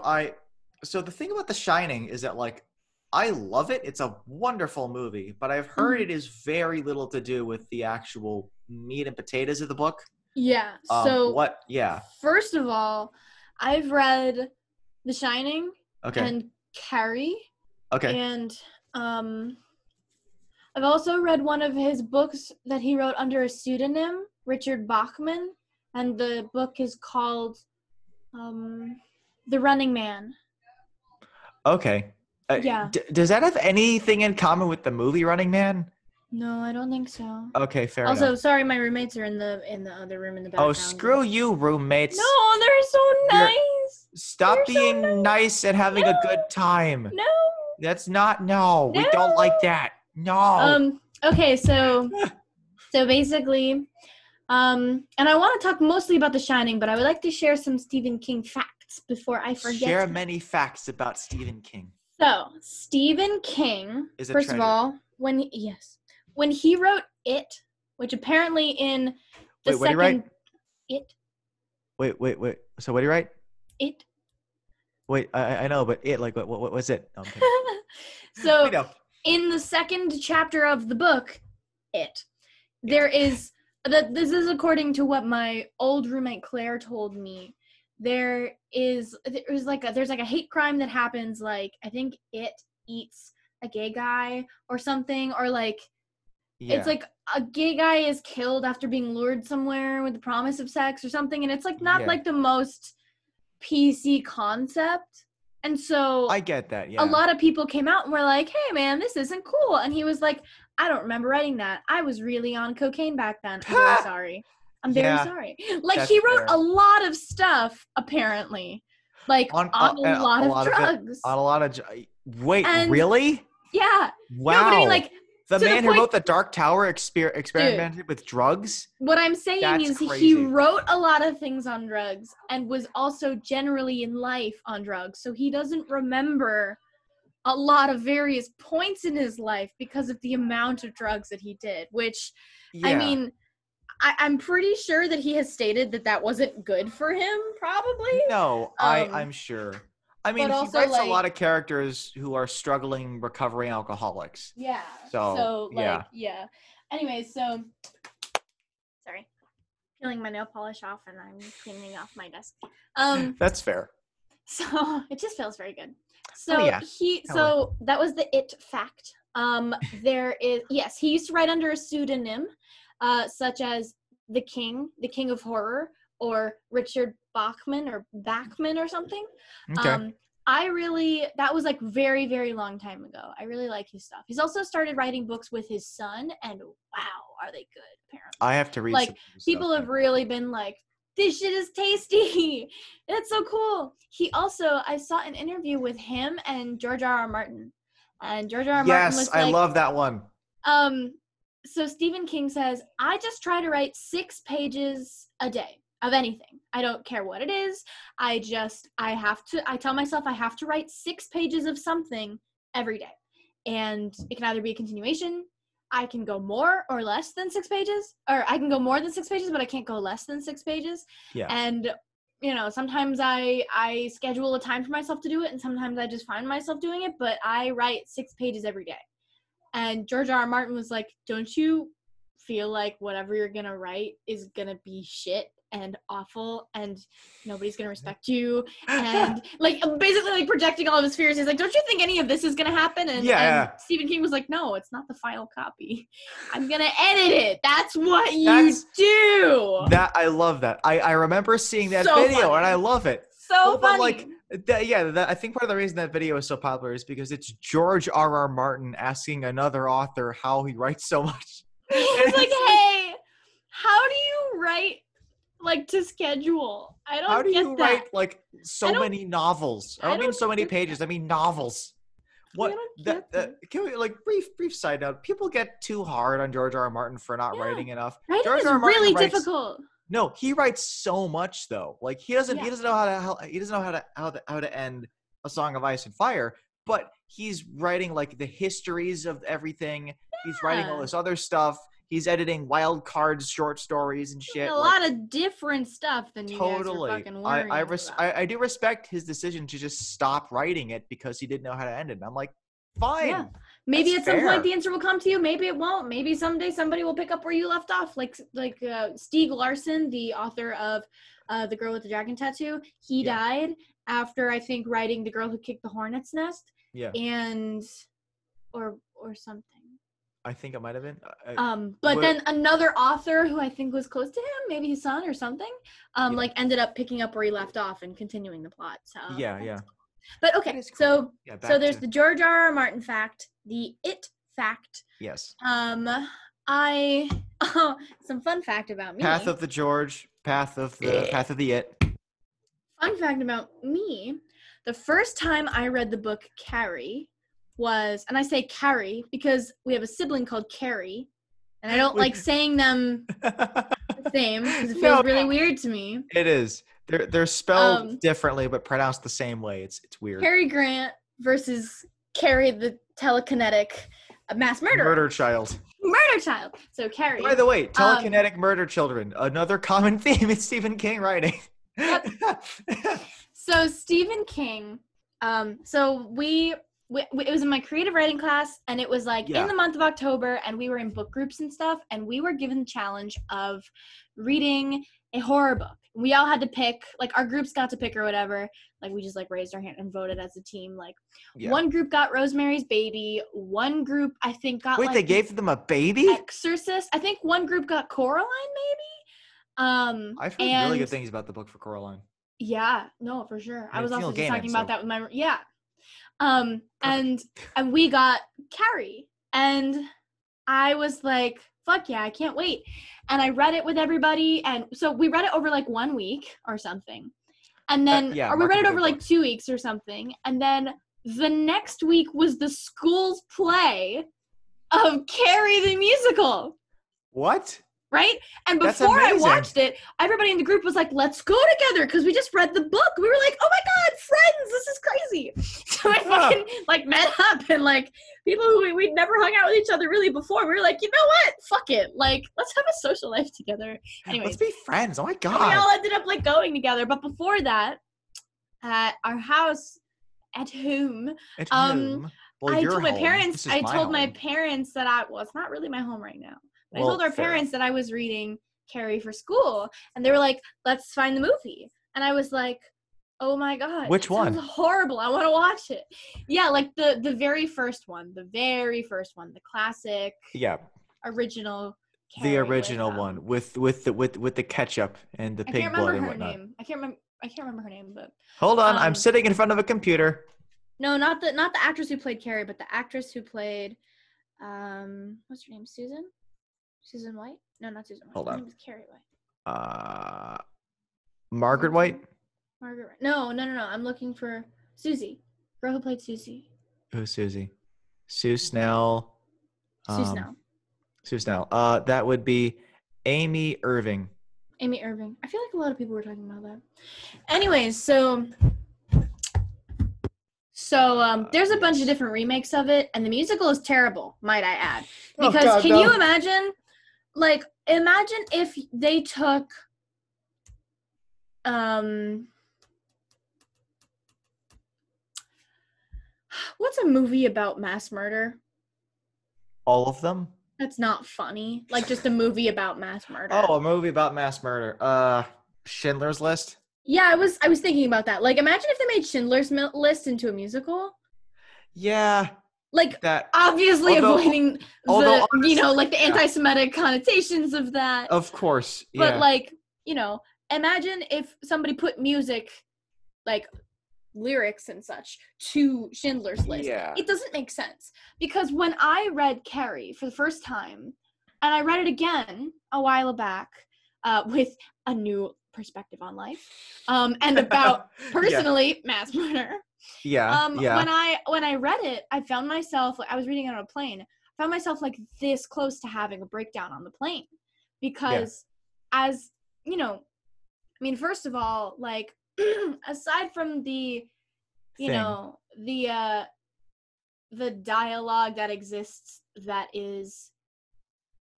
[SPEAKER 2] the thing about The Shining is that like I love it. It's a wonderful movie, but I've heard it is very little to do with the actual meat and potatoes of the book.
[SPEAKER 1] Yeah. First of all, I've read The Shining and Carrie. Okay. And I've also read one of his books that he wrote under a pseudonym, Richard Bachman, and the book is called The Running Man.
[SPEAKER 2] Okay. Yeah. Does that have anything in common with the movie Running Man?
[SPEAKER 1] No, I don't think so.
[SPEAKER 2] Okay, fair enough.
[SPEAKER 1] Also, sorry, my roommates are in the other room in the background.
[SPEAKER 2] Oh, screw you, roommates.
[SPEAKER 1] No, they're so nice.
[SPEAKER 2] Stop being nice and having a good time.
[SPEAKER 1] No.
[SPEAKER 2] That's not, no. We don't like that. No.
[SPEAKER 1] Okay, so basically, and I want to talk mostly about The Shining, but I would like to share some Stephen King facts. facts before I forget.
[SPEAKER 2] Share many facts about Stephen King.
[SPEAKER 1] So, Stephen King,
[SPEAKER 2] is a
[SPEAKER 1] first
[SPEAKER 2] treasure.
[SPEAKER 1] of all, when he wrote It, which apparently in the
[SPEAKER 2] Wait, what did he write?
[SPEAKER 1] It.
[SPEAKER 2] Wait. So what did he write?
[SPEAKER 1] It.
[SPEAKER 2] Wait, I know, but it, like, what was it? No, I'm kidding.
[SPEAKER 1] So, in the second chapter of the book, It, there is, this is according to what my old roommate Claire told me, there's like a hate crime that happens, like, I think it eats a gay guy or something, or like, it's like a gay guy is killed after being lured somewhere with the promise of sex or something, and it's like not like the most PC concept. And so
[SPEAKER 2] I get that.
[SPEAKER 1] A lot of people came out and were like, hey man, this isn't cool. And he was like, I don't remember writing that. I was really on cocaine back then. I'm very sorry. I'm very sorry. Like, he wrote a lot of stuff, apparently, like on a lot of drugs.
[SPEAKER 2] On a lot of wait, really?
[SPEAKER 1] Yeah.
[SPEAKER 2] Wow. No, but I mean, like, the man who wrote the Dark Tower experimented with drugs?
[SPEAKER 1] What I'm saying is he wrote a lot of things on drugs and was also generally in life on drugs. So he doesn't remember a lot of various points in his life because of the amount of drugs that he did, which, I mean, I'm pretty sure that he has stated that wasn't good for him, probably.
[SPEAKER 2] No, I'm sure. I mean, he writes a lot of characters who are struggling, recovering alcoholics.
[SPEAKER 1] Yeah.
[SPEAKER 2] So
[SPEAKER 1] yeah. Anyway, so sorry, peeling my nail polish off, and I'm cleaning off my desk.
[SPEAKER 2] That's fair.
[SPEAKER 1] So it just feels very good. So so that was the It fact. There is he used to write under a pseudonym, such as the King of Horror, or Richard Bachman or something.
[SPEAKER 2] Okay.
[SPEAKER 1] That was like very, very long time ago. I really like his stuff. He's also started writing books with his son, and wow, are they good, apparently.
[SPEAKER 2] I have to read
[SPEAKER 1] like people have really been like, this shit is tasty. It's so cool. He also, I saw an interview with him and George R.R. Martin. And George R.R. Martin was like,
[SPEAKER 2] I love that one.
[SPEAKER 1] So Stephen King says, I just try to write 6 pages a day of anything. I don't care what it is. I tell myself I have to write 6 pages of something every day. And it can either be a continuation. I can go more or less than 6 pages, or I can go more than 6 pages, but I can't go less than 6 pages.
[SPEAKER 2] Yeah.
[SPEAKER 1] And, sometimes I schedule a time for myself to do it, and sometimes I just find myself doing it, but I write 6 pages every day. And George R.R. Martin was like, don't you feel like whatever you're going to write is going to be shit and awful, and nobody's going to respect you? And basically like projecting all of his fears. He's like, don't you think any of this is going to happen? And Stephen King was like, no, it's not the final copy. I'm going to edit it. That's what you do.
[SPEAKER 2] I love that. I remember seeing that video, funny. And I love it.
[SPEAKER 1] So funny.
[SPEAKER 2] I think part of the reason that video is so popular is because it's George R.R. Martin asking another author how he writes so much.
[SPEAKER 1] He's like, hey, how do you write to schedule? I don't get that.
[SPEAKER 2] How do you write so many novels? I don't mean so many pages. I mean novels. What? Can we brief side note? People get too hard on George R.R. Martin for not writing enough.
[SPEAKER 1] Writing
[SPEAKER 2] George
[SPEAKER 1] is really difficult.
[SPEAKER 2] No, he writes so much though. Like he doesn't know how to end A Song of Ice and Fire, but he's writing the histories of everything. Yeah. He's writing all this other stuff. He's editing Wild Cards short stories and shit.
[SPEAKER 1] A lot of different stuff than you guys are fucking worrying about.
[SPEAKER 2] I do respect his decision to just stop writing it because he didn't know how to end it. And I'm like, fine. Yeah.
[SPEAKER 1] Maybe at some point the answer will come to you. Maybe it won't. Maybe someday somebody will pick up where you left off. Like Stieg Larsson, the author of The Girl with the Dragon Tattoo. He died after, I think, writing The Girl Who Kicked the Hornet's Nest.
[SPEAKER 2] Yeah.
[SPEAKER 1] And or something.
[SPEAKER 2] I think it might have been.
[SPEAKER 1] But then another author who I think was close to him, maybe his son or something, ended up picking up where he left off and continuing the plot. So
[SPEAKER 2] yeah.
[SPEAKER 1] But okay, cool. So there's the George R.R. Martin fact, the It fact.
[SPEAKER 2] Yes.
[SPEAKER 1] Some fun fact about me.
[SPEAKER 2] Path of the George, path of the It.
[SPEAKER 1] Fun fact about me: the first time I read the book Carrie was, and I say Carrie because we have a sibling called Carrie, and I don't like saying them the same because it feels really weird to me.
[SPEAKER 2] It is. They're spelled differently, but pronounced the same way. It's weird.
[SPEAKER 1] Cary Grant versus Carrie the telekinetic mass murderer.
[SPEAKER 2] Murder child.
[SPEAKER 1] Murder child. So Carrie.
[SPEAKER 2] By the way, telekinetic murder children, another common theme in Stephen King writing.
[SPEAKER 1] Yep. So Stephen King, so it was in my creative writing class, and it was like in the month of October, and we were in book groups and stuff, and we were given the challenge of reading a horror book. We all had to pick, like our groups got to pick or whatever. Like we just like raised our hand and voted as a team. Like one group got Rosemary's Baby. One group I think got
[SPEAKER 2] they gave them a baby?
[SPEAKER 1] Exorcist. I think one group got Coraline maybe.
[SPEAKER 2] I've heard really good things about the book for Coraline.
[SPEAKER 1] Yeah, no, for sure. I was also just talking about that with my and we got Carrie, and I was like, fuck yeah, I can't wait. And I read it with everybody, and so we read it over like 1 week or something. And then or we read it over like 2 weeks or something. And then the next week was the school's play of Carrie the musical.
[SPEAKER 2] What?
[SPEAKER 1] Right? And before I watched it, everybody in the group was like, let's go together because we just read the book. We were like, oh my God, friends, this is crazy. So we fucking like met up, and like people who we'd never hung out with each other really before. We were like, you know what? Fuck it. Like, let's have a social life together. Anyways,
[SPEAKER 2] let's be friends. Oh my God.
[SPEAKER 1] We all ended up like going together. But before that, at our house at home,
[SPEAKER 2] well,
[SPEAKER 1] I told my
[SPEAKER 2] home.
[SPEAKER 1] parents, I told
[SPEAKER 2] home.
[SPEAKER 1] my parents that it's not really my home right now. I told our parents that I was reading Carrie for school, and they were like, let's find the movie. And I was like, oh my God.
[SPEAKER 2] Which one?
[SPEAKER 1] Sounds horrible. I want to watch it. Yeah, like the very first one. The very first one. The classic.
[SPEAKER 2] Yeah.
[SPEAKER 1] Original Carrie.
[SPEAKER 2] The original one with the ketchup and the pig blood and whatnot.
[SPEAKER 1] I can't remember her name, but
[SPEAKER 2] hold on, I'm sitting in front of a computer.
[SPEAKER 1] No, not the actress who played Carrie, but the actress who played what's her name? Susan White? No, not Susan White.
[SPEAKER 2] Hold on.
[SPEAKER 1] Her name is Carrie White.
[SPEAKER 2] Margaret White?
[SPEAKER 1] Margaret White. No. I'm looking for Susie. Girl who played Susie.
[SPEAKER 2] Who's Susie? Sue Snell.
[SPEAKER 1] Sue Snell.
[SPEAKER 2] That would be Amy Irving.
[SPEAKER 1] Amy Irving. I feel like a lot of people were talking about that. Anyways, so there's a bunch of different remakes of it, and the musical is terrible, might I add. Because you imagine, like, imagine if they took, what's a movie about mass murder?
[SPEAKER 2] All of them?
[SPEAKER 1] That's not funny. Like, just a movie about mass murder.
[SPEAKER 2] Oh, a movie about mass murder. Schindler's List?
[SPEAKER 1] Yeah, I was thinking about that. Like, imagine if they made Schindler's List into a musical.
[SPEAKER 2] Yeah.
[SPEAKER 1] Like, that, obviously avoiding the anti-Semitic connotations of that.
[SPEAKER 2] Of course, yeah.
[SPEAKER 1] But, like, imagine if somebody put music, like, lyrics and such, to Schindler's List.
[SPEAKER 2] Yeah.
[SPEAKER 1] It doesn't make sense. Because when I read Carrie for the first time, and I read it again a while back with a new perspective on life, and about, personally, mass murder.
[SPEAKER 2] Yeah.
[SPEAKER 1] When I read it, I found myself, like, I was reading it on a plane. I found myself like this close to having a breakdown on the plane, because as first of all, like, aside from the dialogue that exists, that is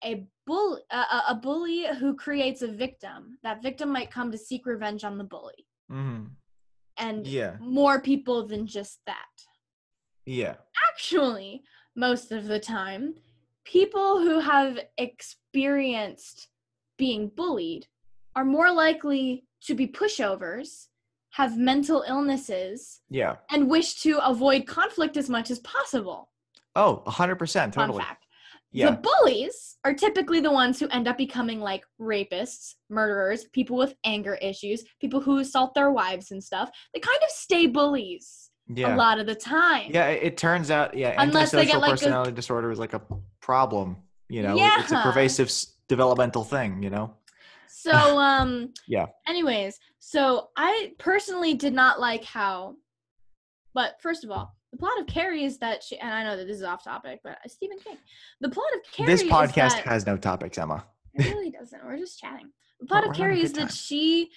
[SPEAKER 1] a bully who creates a victim. That victim might come to seek revenge on the bully.
[SPEAKER 2] Mm-hmm.
[SPEAKER 1] And more people than just that.
[SPEAKER 2] Yeah.
[SPEAKER 1] Actually, most of the time, people who have experienced being bullied are more likely to be pushovers, have mental illnesses, and wish to avoid conflict as much as possible.
[SPEAKER 2] Oh, 100%, totally.
[SPEAKER 1] Fun fact. Yeah. The bullies are typically the ones who end up becoming, like, rapists, murderers, people with anger issues, people who assault their wives and stuff. They kind of stay bullies a lot of the time.
[SPEAKER 2] Yeah, it turns out, antisocial personality disorder is like a problem, It's a pervasive developmental thing,
[SPEAKER 1] So, anyways, so I personally did not like how, but first of all, the plot of Carrie is that and I know that this is off topic, but Stephen King. The plot of Carrie
[SPEAKER 2] This podcast has no topics, Emma.
[SPEAKER 1] It really doesn't. We're just chatting. The plot of Carrie is that she,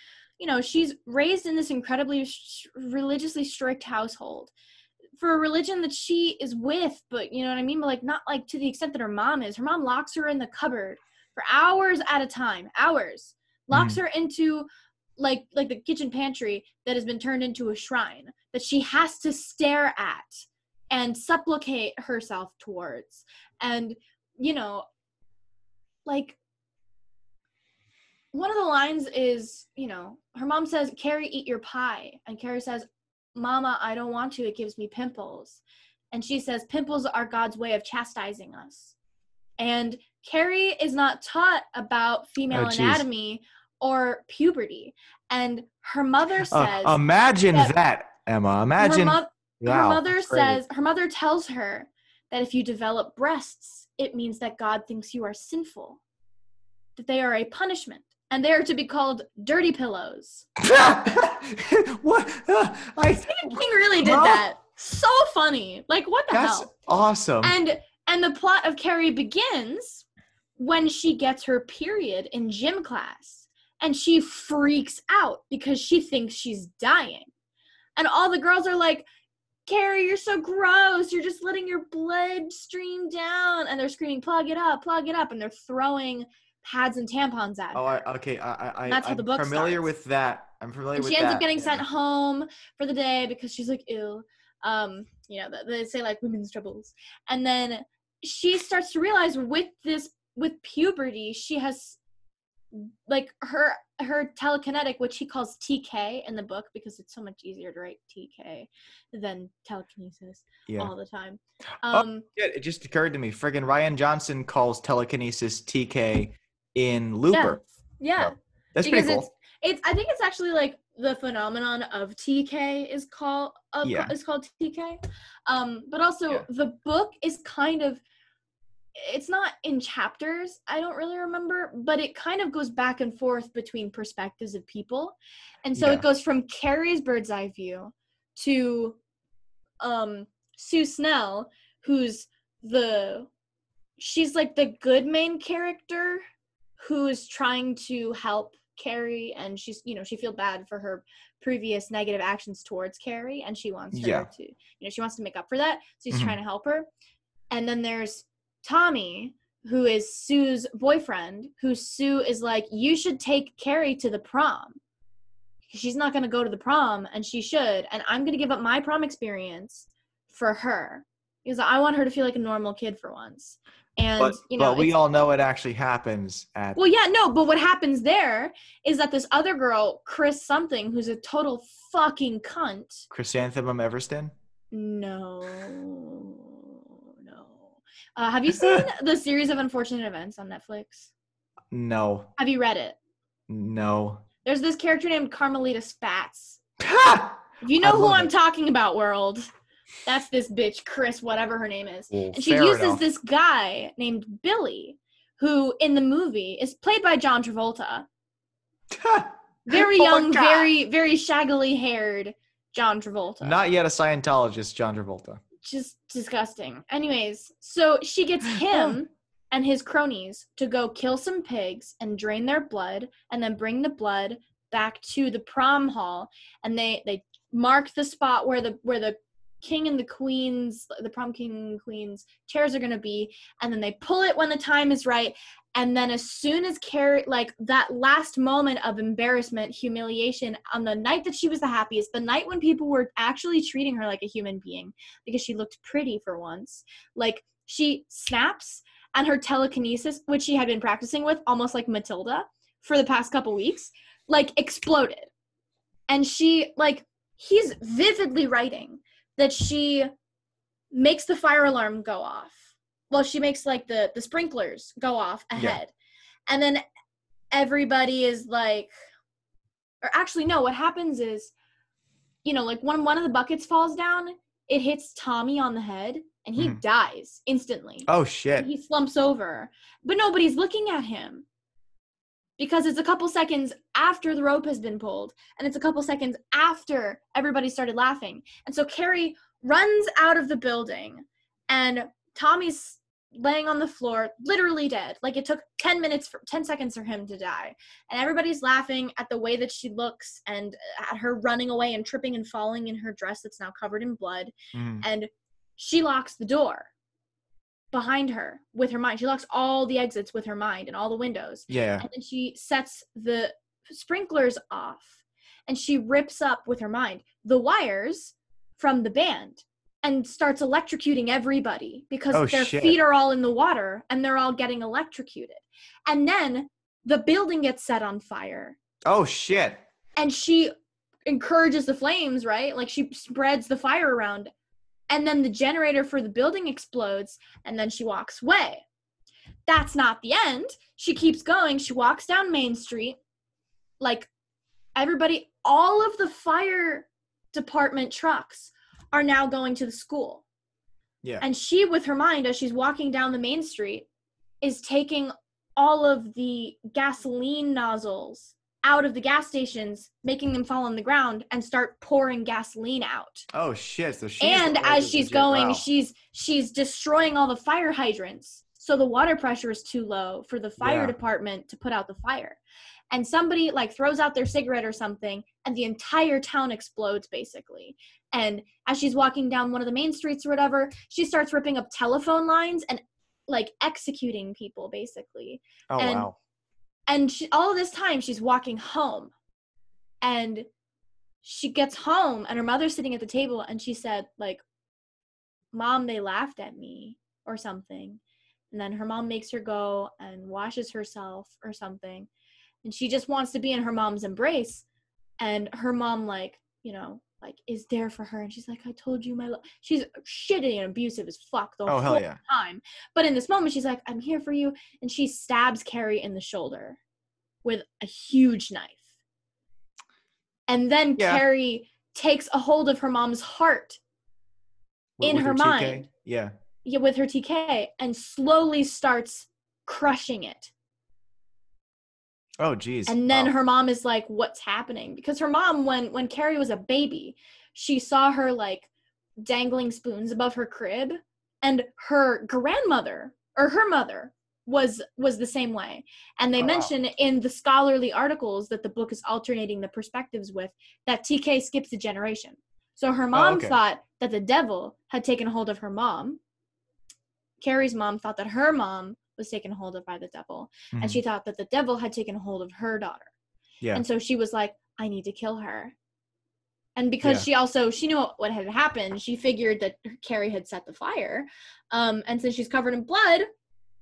[SPEAKER 1] she's raised in this incredibly religiously strict household for a religion that she is with, but you know what I mean? But like, not like to the extent that her mom is. Her mom locks her in the cupboard for hours at a time, locks her into like the kitchen pantry that has been turned into a shrine that she has to stare at and supplicate herself towards. And, like, one of the lines is, her mom says, Carrie, eat your pie. And Carrie says, Mama, I don't want to. It gives me pimples. And she says, pimples are God's way of chastising us. And Carrie is not taught about female anatomy or puberty. And her mother says...
[SPEAKER 2] imagine that, Emma. Imagine...
[SPEAKER 1] Her mother tells her that if you develop breasts, it means that God thinks you are sinful. That they are a punishment. And they are to be called dirty pillows.
[SPEAKER 2] What?
[SPEAKER 1] Stephen King really did that. So funny. Like, what the hell?
[SPEAKER 2] That's awesome.
[SPEAKER 1] And the plot of Carrie begins when she gets her period in gym class. And she freaks out because she thinks she's dying. And all the girls are like, Carrie, you're so gross. You're just letting your blood stream down. And they're screaming, plug it up. And they're throwing pads and tampons at her.
[SPEAKER 2] Okay.
[SPEAKER 1] That's how the book
[SPEAKER 2] familiar
[SPEAKER 1] starts.
[SPEAKER 2] With that. I'm familiar with that.
[SPEAKER 1] She ends up getting sent home for the day because she's like ill. They say like women's troubles. And then she starts to realize with puberty, she has like her telekinetic, which he calls TK in the book because it's so much easier to write TK than telekinesis all the time.
[SPEAKER 2] It just occurred to me. Friggin' Ryan Johnson calls telekinesis TK in Looper.
[SPEAKER 1] Yeah.
[SPEAKER 2] So, that's pretty cool.
[SPEAKER 1] I think it's actually like the phenomenon of TK is called TK. But also the book is kind of, it's not in chapters, I don't really remember, but it kind of goes back and forth between perspectives of people. And so it goes from Carrie's bird's eye view to Sue Snell, who's she's like the good main character who is trying to help Carrie, and she's, she feels bad for her previous negative actions towards Carrie, and she wants her to, she wants to make up for that, so she's trying to help her. And then there's Tommy, who is Sue's boyfriend, who Sue is like, you should take Carrie to the prom. She's not going to go to the prom, and she should, and I'm going to give up my prom experience for her, because I want her to feel like a normal kid for once. And
[SPEAKER 2] but we all know it actually happens at...
[SPEAKER 1] Well, yeah, no, but what happens there is that this other girl, Chris something, who's a total fucking cunt.
[SPEAKER 2] Chrysanthemum Everston?
[SPEAKER 1] No. Have you seen the series of unfortunate events on Netflix?
[SPEAKER 2] No.
[SPEAKER 1] Have you read it?
[SPEAKER 2] No.
[SPEAKER 1] There's this character named Carmelita Spatz. If you know who I'm talking about, world, that's this bitch, Chris, whatever her name is.
[SPEAKER 2] Well,
[SPEAKER 1] and she uses this guy named Billy, who in the movie is played by John Travolta. Very young, very, very shaggily haired John Travolta.
[SPEAKER 2] Not yet a Scientologist, John Travolta.
[SPEAKER 1] Just disgusting. Anyways, so she gets him and his cronies to go kill some pigs and drain their blood and then bring the blood back to the prom hall, and they mark the spot where the king and the queens, the prom king and queens chairs are going to be, and then they pull it when the time is right. And then as soon as Carrie, like that last moment of embarrassment, humiliation, on the night that she was the happiest, the night when people were actually treating her like a human being because she looked pretty for once, like she snaps, and her telekinesis, which she had been practicing with almost like Matilda for the past couple weeks, like exploded. And she, like, he's vividly writing that she makes the fire alarm go off. Well, she makes, like, the sprinklers go off ahead. Yeah. And then everybody is, like... Or actually, no, what happens is, like, when one of the buckets falls down, it hits Tommy on the head, and he dies instantly.
[SPEAKER 2] Oh, shit.
[SPEAKER 1] And he slumps over. But nobody's looking at him. Because it's a couple seconds after the rope has been pulled, and it's a couple seconds after everybody started laughing. And so Carrie runs out of the building, and Tommy's laying on the floor, literally dead. Like, it took 10 seconds for him to die. And everybody's laughing at the way that she looks and at her running away and tripping and falling in her dress that's now covered in blood. And she locks the door behind her with her mind. She locks all the exits with her mind and all the windows.
[SPEAKER 2] Yeah.
[SPEAKER 1] And then she sets the sprinklers off, and she rips up with her mind the wires from the band and starts electrocuting everybody because their feet are all in the water and they're all getting electrocuted. And then the building gets set on fire.
[SPEAKER 2] Oh, shit.
[SPEAKER 1] And she encourages the flames, right? Like, she spreads the fire around. And then the generator for the building explodes, and then she walks away. That's not the end. She keeps going. She walks down Main Street. Like, everybody, all of the fire department trucks are now going to the school.
[SPEAKER 2] Yeah.
[SPEAKER 1] And she, with her mind, as she's walking down the main street, is taking all of the gasoline nozzles out of the gas stations, making them fall on the ground, and start pouring gasoline out.
[SPEAKER 2] Oh shit. So
[SPEAKER 1] as she's going, she's destroying all the fire hydrants. So the water pressure is too low for the fire department to put out the fire. And somebody like throws out their cigarette or something, and the entire town explodes basically. And as she's walking down one of the main streets or whatever, she starts ripping up telephone lines and like executing people basically.
[SPEAKER 2] Oh, wow.
[SPEAKER 1] And all this time she's walking home, and she gets home and her mother's sitting at the table, and she said like, "Mom, they laughed at me," or something. And then her mom makes her go and washes herself or something. And she just wants to be in her mom's embrace. And her mom, like, you know, like, is there for her. And she's like, "I told you my love." She's shitty and abusive as fuck the whole time. But in this moment, she's like, "I'm here for you." And she stabs Carrie in the shoulder with a huge knife. And then Carrie takes a hold of her mom's heart in her mind.
[SPEAKER 2] Yeah,
[SPEAKER 1] with her TK, and slowly starts crushing it.
[SPEAKER 2] Oh, geez.
[SPEAKER 1] And then her mom is like, "What's happening?" Because her mom, when Carrie was a baby, she saw her like dangling spoons above her crib, and her grandmother or her mother was the same way. And they mention in the scholarly articles that the book is alternating the perspectives with that TK skips a generation. So her mom thought that the devil had taken hold of her mom. Carrie's mom thought that her mom was taken hold of by the devil, and she thought that the devil had taken hold of her daughter. Yeah. And so she was like, "I need to kill her." And because she knew what had happened, she figured that Carrie had set the fire. And since she's covered in blood,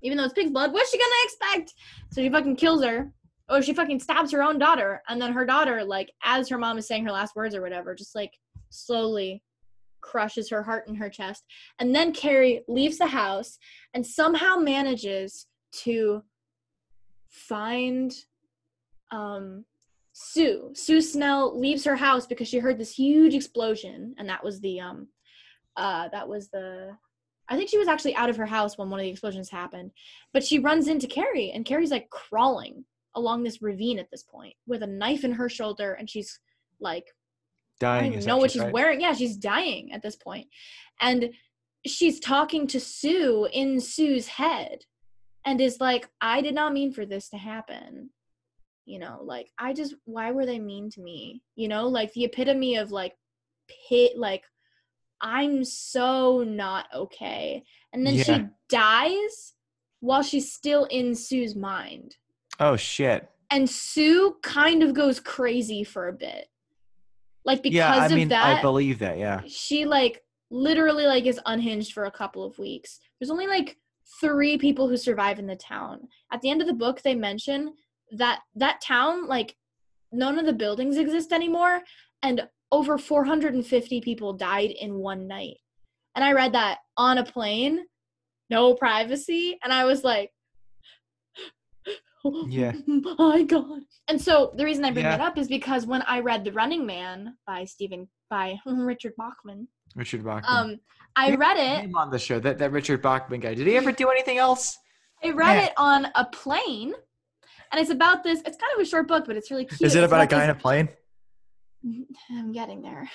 [SPEAKER 1] even though it's pig's blood, what's she gonna expect? So she fucking kills her. Or she fucking stabs her own daughter. And then her daughter, like, as her mom is saying her last words or whatever, just like slowly crushes her heart in her chest. And then Carrie leaves the house and somehow manages to find Sue. Sue Snell leaves her house because she heard this huge explosion, and that was the I think she was actually out of her house when one of the explosions happened. But she runs into Carrie, and Carrie's like crawling along this ravine at this point with a knife in her shoulder, and she's like dying. I don't even know what she's wearing. Yeah, she's dying at this point. And she's talking to Sue in Sue's head and is like, "I did not mean for this to happen. You know, like, why were they mean to me? You know, like the epitome of like like, I'm so not okay." And then she dies while she's still in Sue's mind.
[SPEAKER 2] Oh, shit.
[SPEAKER 1] And Sue kind of goes crazy for a bit. Like, because of that.
[SPEAKER 2] I believe that, yeah.
[SPEAKER 1] She, like, literally, like, is unhinged for a couple of weeks. There's only, like, 3 people who survive in the town. At the end of the book, they mention that town, like, none of the buildings exist anymore, and over 450 people died in one night. And I read that on a plane, no privacy, and I was like, "Oh my God." And so the reason I bring that up is because when I read The Running Man by Richard Bachman. I read it.
[SPEAKER 2] Name on the show, that Richard Bachman guy. Did he ever do anything else?
[SPEAKER 1] I read it on a plane, and it's about this. It's kind of a short book, but it's really cute.
[SPEAKER 2] Is it about a guy in a plane?
[SPEAKER 1] I'm getting there.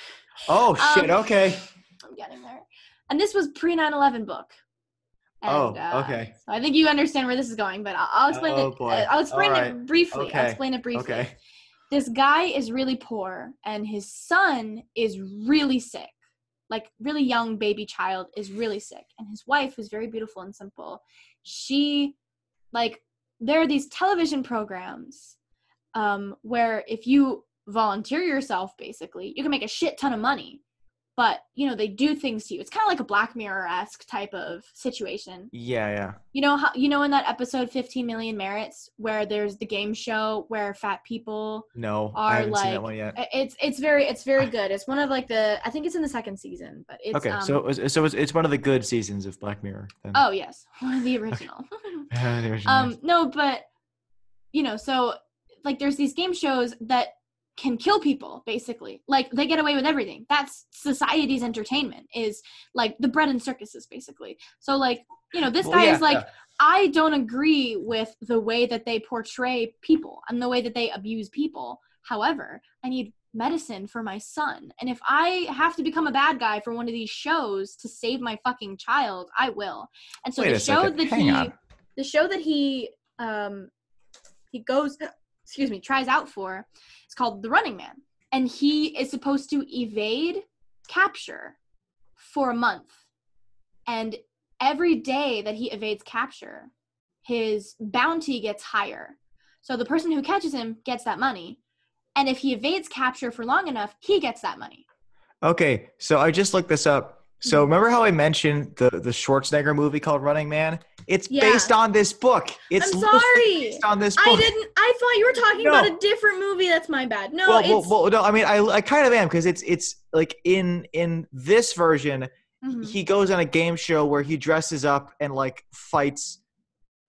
[SPEAKER 2] Oh, shit. Okay.
[SPEAKER 1] I'm getting there. And this was pre 9/11 book. And
[SPEAKER 2] okay.
[SPEAKER 1] so I think you understand where this is going, but I'll explain it.
[SPEAKER 2] Boy.
[SPEAKER 1] I'll explain
[SPEAKER 2] right.
[SPEAKER 1] it briefly.
[SPEAKER 2] Okay.
[SPEAKER 1] I'll explain it briefly.
[SPEAKER 2] Okay.
[SPEAKER 1] This guy is really poor, and his son is really sick. Like, really young baby child is really sick. And his wife, who's very beautiful and simple, she, like, there are these television programs where if you volunteer yourself, basically, you can make a shit ton of money. But, you know, they do things to you. It's kind of like a Black Mirror-esque type of situation.
[SPEAKER 2] Yeah.
[SPEAKER 1] You know in that episode 15 Million Merits where there's the game show where fat people
[SPEAKER 2] I haven't seen that one yet.
[SPEAKER 1] It's very good. It's one of like I think it's in the second season, but it's
[SPEAKER 2] okay. So it's one of the good seasons of Black Mirror. Then.
[SPEAKER 1] Oh yes, one of the original.
[SPEAKER 2] The original.
[SPEAKER 1] No, but you know, so like there's these game shows that can kill people, basically. Like, they get away with everything. That's society's entertainment, is like the bread and circuses, basically. So like, you know, this guy is like, I don't agree with the way that they portray people and the way that they abuse people. However, I need medicine for my son. And if I have to become a bad guy for one of these shows to save my fucking child, I will. And so the show that he goes, tries out for, it's called The Running Man. And he is supposed to evade capture for a month. And every day that he evades capture, his bounty gets higher. So the person who catches him gets that money. And if he evades capture for long enough, he gets that money.
[SPEAKER 2] Okay, so I just looked this up. So remember how I mentioned the Schwarzenegger movie called Running Man? It's based on this book. It's
[SPEAKER 1] I'm sorry.
[SPEAKER 2] Based on this book.
[SPEAKER 1] I thought you were talking about a different movie. That's my bad. No,
[SPEAKER 2] well, no, I mean, I kind of am, because it's like in this version, he goes on a game show where he dresses up and like fights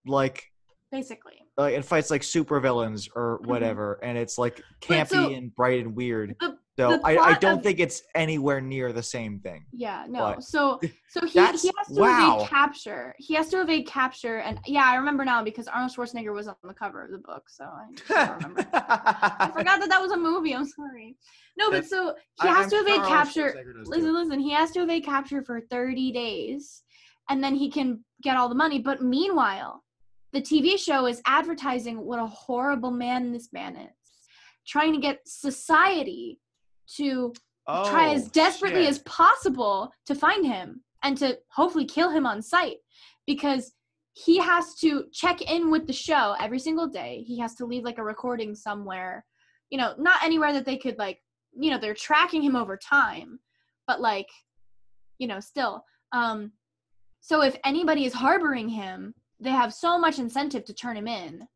[SPEAKER 2] like
[SPEAKER 1] basically
[SPEAKER 2] and fights like super villains or whatever, and it's like campy and bright and weird. So I don't think it's anywhere near the same thing.
[SPEAKER 1] Yeah, no. But so he has to evade capture. He has to evade capture, and I remember now because Arnold Schwarzenegger was on the cover of the book, so I remember. I forgot that was a movie. I'm sorry. No, but so he has to evade capture. Listen. He has to evade capture for 30 days, and then he can get all the money. But meanwhile, the TV show is advertising what a horrible man this man is, trying to get society to try as desperately as possible to find him and to hopefully kill him on sight, because he has to check in with the show every single day. He has to leave like a recording somewhere, you know, not anywhere that they could like, you know, they're tracking him over time, but like, you know, still. So if anybody is harboring him, they have so much incentive to turn him in.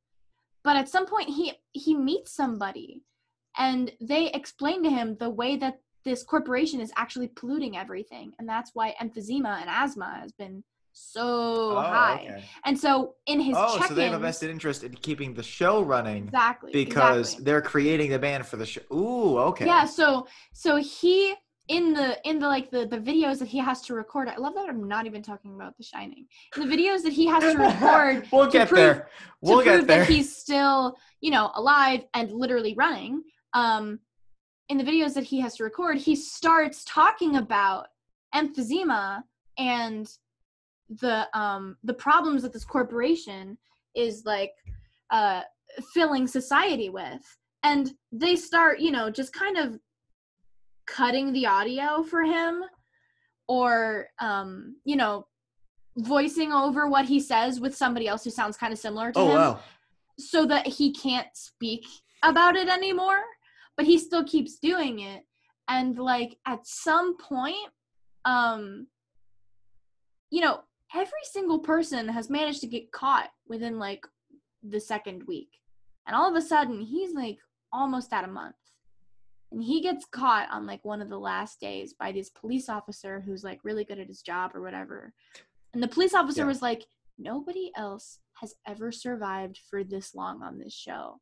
[SPEAKER 1] But at some point he meets somebody, and they explain to him the way that this corporation is actually polluting everything. And that's why emphysema and asthma has been so high. Okay. And so in his check-ins...
[SPEAKER 2] so they have a vested interest in keeping the show running.
[SPEAKER 1] Exactly.
[SPEAKER 2] Because they're creating the band for the show. Ooh, okay.
[SPEAKER 1] Yeah, so he... In the videos that he has to record, I love that I'm not even talking about The Shining. In the videos that he has to record to prove that he's still, you know, alive and literally running, in the videos that he has to record, he starts talking about emphysema and the problems that this corporation is like filling society with. And they start, you know, just kind of cutting the audio for him, or you know, voicing over what he says with somebody else who sounds kind of similar to him, so that he can't speak about it anymore, but he still keeps doing it. And like at some point, you know, every single person has managed to get caught within like the second week, and all of a sudden he's like almost at a month. And he gets caught on like one of the last days by this police officer who's like really good at his job or whatever. And the police officer was like, nobody else has ever survived for this long on this show.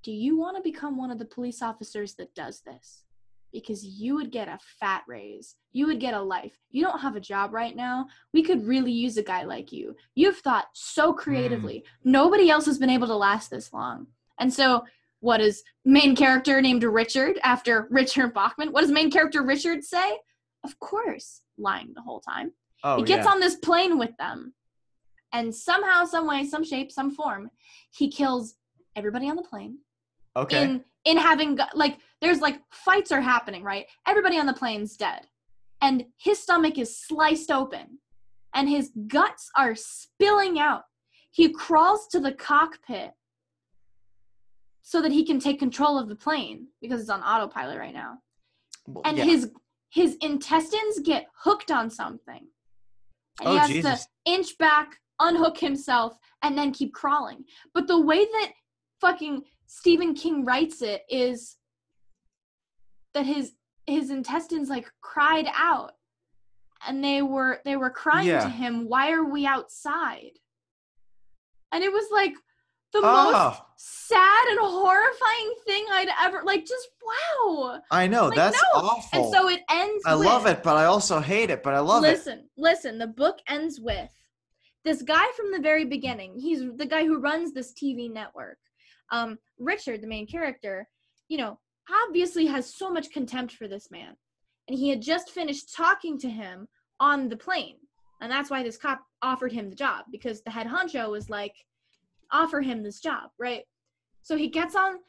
[SPEAKER 1] Do you want to become one of the police officers that does this? Because you would get a fat raise. You would get a life. You don't have a job right now. We could really use a guy like you. You've thought so creatively. Nobody else has been able to last this long. And so what is main character named Richard after Richard Bachman? What does main character Richard say? Of course, lying the whole time. He gets on this plane with them, And somehow, some way, some shape, some form, he kills everybody on the plane.
[SPEAKER 2] Okay.
[SPEAKER 1] In having, like, there's, like, fights are happening, right? Everybody on the plane's dead. And his stomach is sliced open. And his guts are spilling out. He crawls to the cockpit so that he can take control of the plane because it's on autopilot right now. Well, and his intestines get hooked on something. And he has Jesus. To inch back, unhook himself, and then keep crawling. But the way that fucking Stephen King writes it is that his intestines, like, cried out. And they were crying to him, "Why are we outside?" And it was like the most sad and horrifying thing I'd ever, like, just wow.
[SPEAKER 2] I know, like, that's awful.
[SPEAKER 1] And so it ends
[SPEAKER 2] I love it, but I also hate it, but I love it.
[SPEAKER 1] Listen, the book ends with this guy from the very beginning. He's the guy who runs this TV network. Richard, the main character, obviously has so much contempt for this man. And he had just finished talking to him on the plane. And that's why this cop offered him the job, because the head honcho was like, offer him this job, right? So he gets to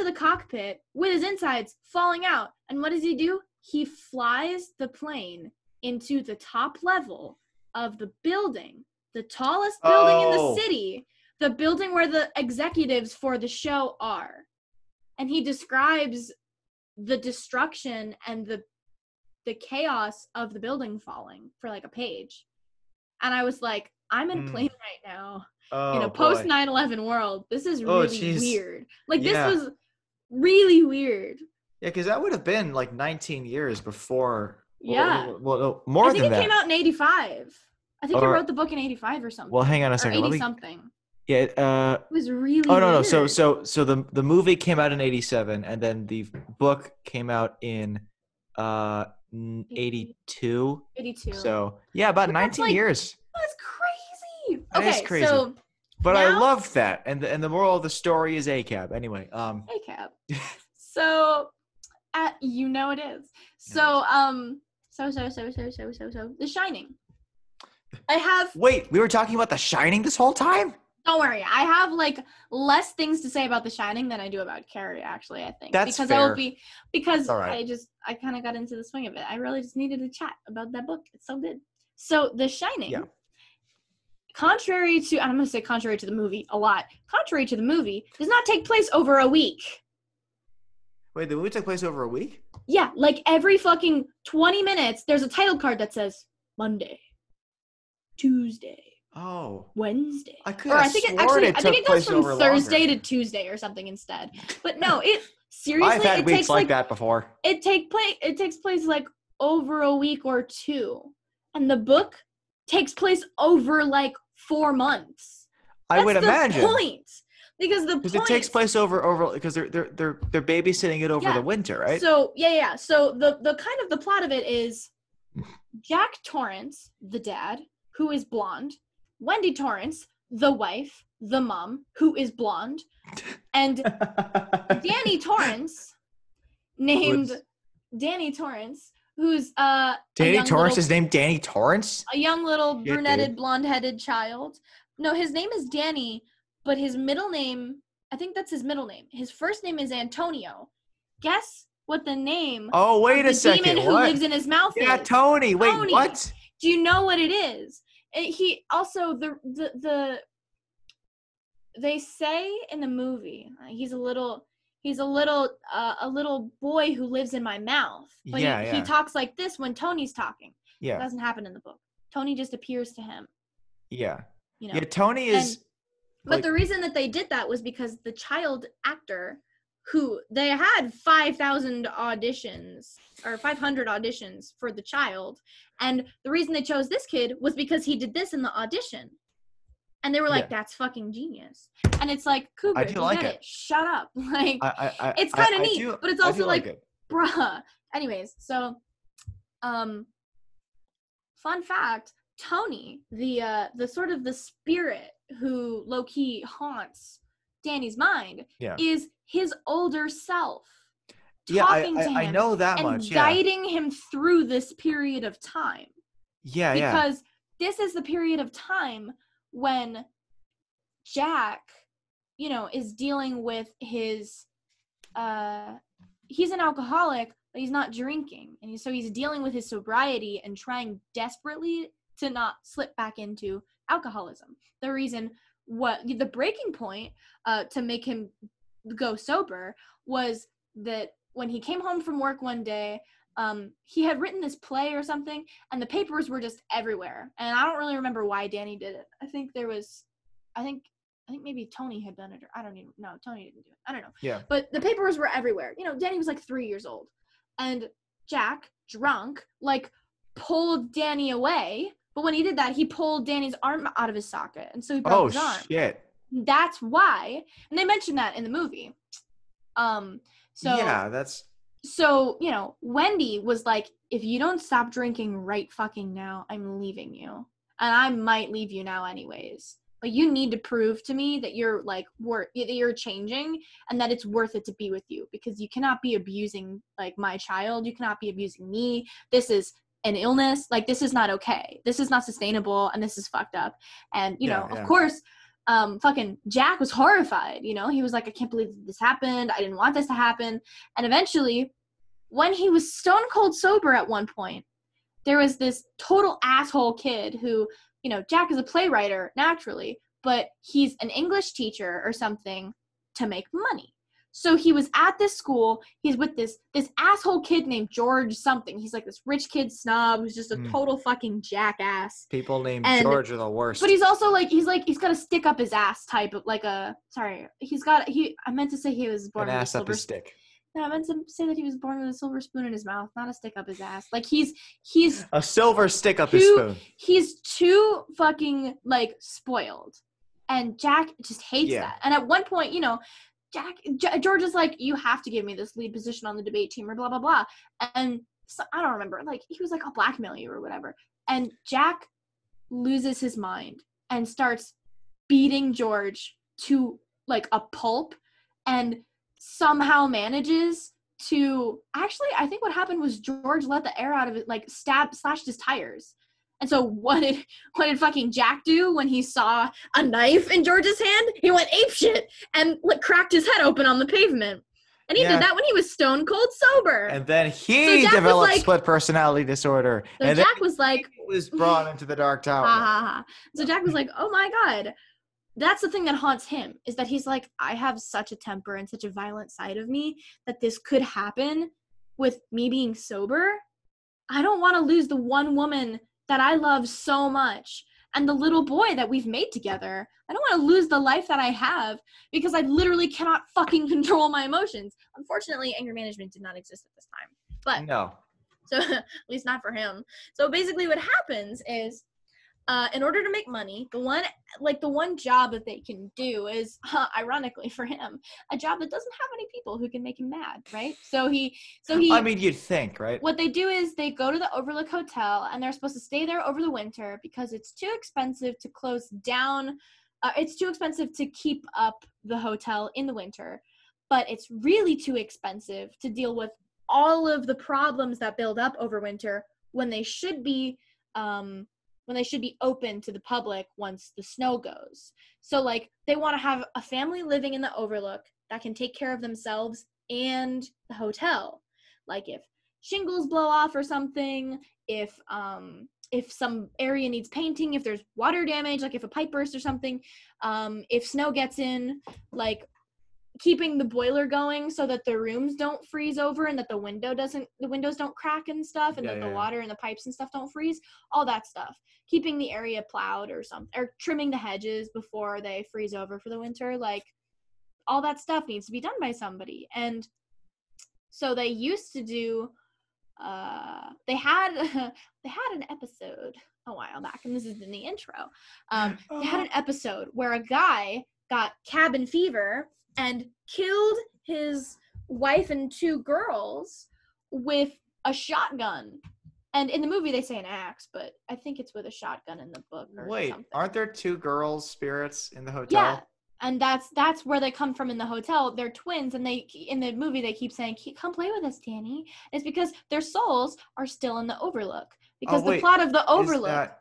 [SPEAKER 1] the cockpit with his insides falling out. And what does he do? He flies the plane into the top level of the building, the tallest building in the city, the building where the executives for the show are. And he describes the destruction and the chaos of the building falling for like a page. And I was like, I'm in a plane right now in a post 9/11 world. This is really weird. Like, this was really weird.
[SPEAKER 2] Yeah, because that would have been like 19 years before.
[SPEAKER 1] Yeah.
[SPEAKER 2] Well, more than that. I think
[SPEAKER 1] it came out in 85. I think he wrote the book in 85 or something.
[SPEAKER 2] Well, hang on a second.
[SPEAKER 1] Or 80 something.
[SPEAKER 2] Yeah.
[SPEAKER 1] It was really
[SPEAKER 2] weird. No. So the movie came out in 87, and then the book came out in 82. So yeah, about 19 years.
[SPEAKER 1] That's crazy.
[SPEAKER 2] That is crazy. So but now, I love that, and the moral of the story is ACAB. Anyway,
[SPEAKER 1] ACAB. So, it is. So, The Shining.
[SPEAKER 2] Wait, we were talking about The Shining this whole time?
[SPEAKER 1] Don't worry, I have like less things to say about The Shining than I do about Carrie. Actually, I think
[SPEAKER 2] that's fair.
[SPEAKER 1] Because I kind of got into the swing of it. I really just needed to chat about that book. It's so good. So The Shining. Yeah. Contrary to the movie a lot. Contrary to the movie, does not take place over a week.
[SPEAKER 2] Wait, the movie took place over a week?
[SPEAKER 1] Yeah, like every fucking 20 minutes, there's a title card that says Monday, Tuesday, Wednesday.
[SPEAKER 2] I think it
[SPEAKER 1] goes from Thursday to Tuesday or something instead. But no, seriously,
[SPEAKER 2] I've had weeks like that before.
[SPEAKER 1] It takes place like over a week or two, and the book takes place over like 4 months.
[SPEAKER 2] I would imagine.
[SPEAKER 1] That's the point. Because
[SPEAKER 2] it takes place over because they're babysitting it over the winter, right?
[SPEAKER 1] So yeah. So the kind of the plot of it is Jack Torrance, the dad, who is blonde, Wendy Torrance, the wife, the mom, who is blonde, and Danny Torrance, named Danny Torrance, who's
[SPEAKER 2] Danny Torrance is named Danny Torrance?
[SPEAKER 1] A young little brunetted, blonde-headed child. No, his name is Danny, but his middle name, I think that's his middle name. His first name is Antonio. Guess what the name
[SPEAKER 2] of the
[SPEAKER 1] demon who lives in his mouth is?
[SPEAKER 2] Yeah, Tony. Wait,
[SPEAKER 1] Tony.
[SPEAKER 2] What?
[SPEAKER 1] Do you know what it is? He also they say in the movie he's a little boy who lives in my mouth. But he talks like this when Tony's talking.
[SPEAKER 2] Yeah,
[SPEAKER 1] it doesn't happen in the book. Tony just appears to him.
[SPEAKER 2] Yeah, Yeah, Tony is.
[SPEAKER 1] But the reason that they did that was because the child actor, who they had 5,000 auditions or 500 auditions for the child, and the reason they chose this kid was because he did this in the audition, and they were like, "That's fucking genius." And it's like, Kubrick, you get it. Shut up. Like, it's kind of neat, but it's also like, bruh. Anyways, so, fun fact: Tony, the sort of the spirit who low-key haunts Danny's mind, is his older self talking to him.
[SPEAKER 2] I know that
[SPEAKER 1] and
[SPEAKER 2] much.
[SPEAKER 1] Guiding him through this period of time.
[SPEAKER 2] Yeah,
[SPEAKER 1] because this is the period of time when Jack, you know, is dealing with his, he's an alcoholic, but he's not drinking. And so he's dealing with his sobriety and trying desperately to not slip back into alcoholism. The breaking point to make him go sober was that when he came home from work one day, he had written this play or something, and the papers were just everywhere. And I don't really remember why Danny did it. I think maybe Tony had done it, or I don't even know. Tony didn't do it. I don't know.
[SPEAKER 2] Yeah.
[SPEAKER 1] But the papers were everywhere. You know, Danny was like 3 years old. And Jack, drunk, like, pulled Danny away. But when he did that, he pulled Danny's arm out of his socket. And so he broke his arm. Oh, shit. That's why. And they mentioned that in the movie. So, you know, Wendy was like, if you don't stop drinking right fucking now, I'm leaving you. And I might leave you now anyways. But you need to prove to me that you're like that you're changing and that it's worth it to be with you, because you cannot be abusing like my child. You cannot be abusing me. This is an illness. Like, this is not okay. This is not sustainable, and this is fucked up. And, you know, of course, fucking Jack was horrified. You know, he was like, I can't believe this happened. I didn't want this to happen. And eventually, when he was stone cold sober at one point, there was this total asshole kid who, you know, Jack is a playwright naturally, but he's an English teacher or something to make money. So he was at this school. He's with this asshole kid named George something. He's like this rich kid snob who's just a total fucking jackass.
[SPEAKER 2] People named George are the worst.
[SPEAKER 1] But he's also like, he's got a stick up his ass type of like I meant to say he was born with a silver stick. No, I meant to say that he was born with a silver spoon in his mouth, not a stick up his ass. Like, he's
[SPEAKER 2] a silver stick up his spoon.
[SPEAKER 1] He's too fucking like spoiled, and Jack just hates that. And at one point, you know, George is like, you have to give me this lead position on the debate team, or blah blah blah. And so, I don't remember. Like, he was like, I'll blackmail you or whatever. And Jack loses his mind and starts beating George to like a pulp, and somehow manages to I think what happened was George let the air out of it, like slashed his tires. And so what did fucking Jack do when he saw a knife in George's hand? He went apeshit and like cracked his head open on the pavement. And he did that when he was stone cold sober.
[SPEAKER 2] And then he developed split personality disorder.
[SPEAKER 1] So
[SPEAKER 2] and
[SPEAKER 1] Jack was like,
[SPEAKER 2] was brought into the Dark Tower.
[SPEAKER 1] So Jack was like, oh my God. That's the thing that haunts him, is that he's like, I have such a temper and such a violent side of me that this could happen with me being sober. I don't want to lose the one woman that I love so much and the little boy that we've made together. I don't want to lose the life that I have because I literally cannot fucking control my emotions. Unfortunately, anger management did not exist at this time. But no. So at least not for him. So basically what happens is, in order to make money, the one job that they can do is, ironically for him, a job that doesn't have any people who can make him mad, right? So he.
[SPEAKER 2] I mean, you'd think, right?
[SPEAKER 1] What they do is they go to the Overlook Hotel, and they're supposed to stay there over the winter because it's too expensive to close down. It's too expensive to keep up the hotel in the winter, but it's really too expensive to deal with all of the problems that build up over winter when they should be. When they should be open to the public once the snow goes. So, like, they want to have a family living in the Overlook that can take care of themselves and the hotel. Like, if shingles blow off or something, if some area needs painting, if there's water damage, like if a pipe bursts or something, if snow gets in, like, keeping the boiler going so that the rooms don't freeze over and that the windows don't crack and stuff, and the water and the pipes and stuff don't freeze, all that stuff. Keeping the area plowed or something, or trimming the hedges before they freeze over for the winter, like, all that stuff needs to be done by somebody. And so they used to do, they had an episode a while back, and this is in the intro. They had an episode where a guy got cabin fever and killed his wife and 2 girls with a shotgun. And in the movie, they say an axe, but I think it's with a shotgun in the book or something.
[SPEAKER 2] Aren't there 2 girls spirits in the hotel?
[SPEAKER 1] Yeah, and that's where they come from in the hotel. They're twins, and in the movie, they keep saying, come play with us, Danny. It's because their souls are still in the Overlook. Because the plot of the Overlook,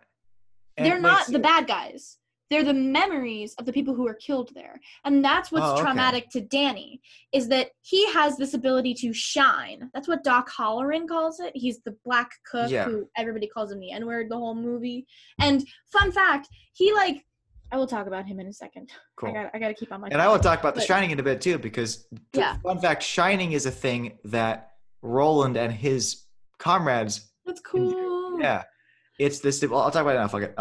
[SPEAKER 1] they're not the bad guys. they're the memories of the people who were killed there. And that's what's traumatic to Danny, is that he has this ability to shine. That's what Doc Halloran calls it. He's the black cook who everybody calls him the N-word the whole movie. And fun fact, he like, I will talk about him in a second. Cool. I got to keep on my.
[SPEAKER 2] And I will talk about the Shining in a bit too, because fun fact, Shining is a thing that Roland and his comrades.
[SPEAKER 1] That's cool.
[SPEAKER 2] Yeah. It's this. Well, I'll talk about it now. Fuck it.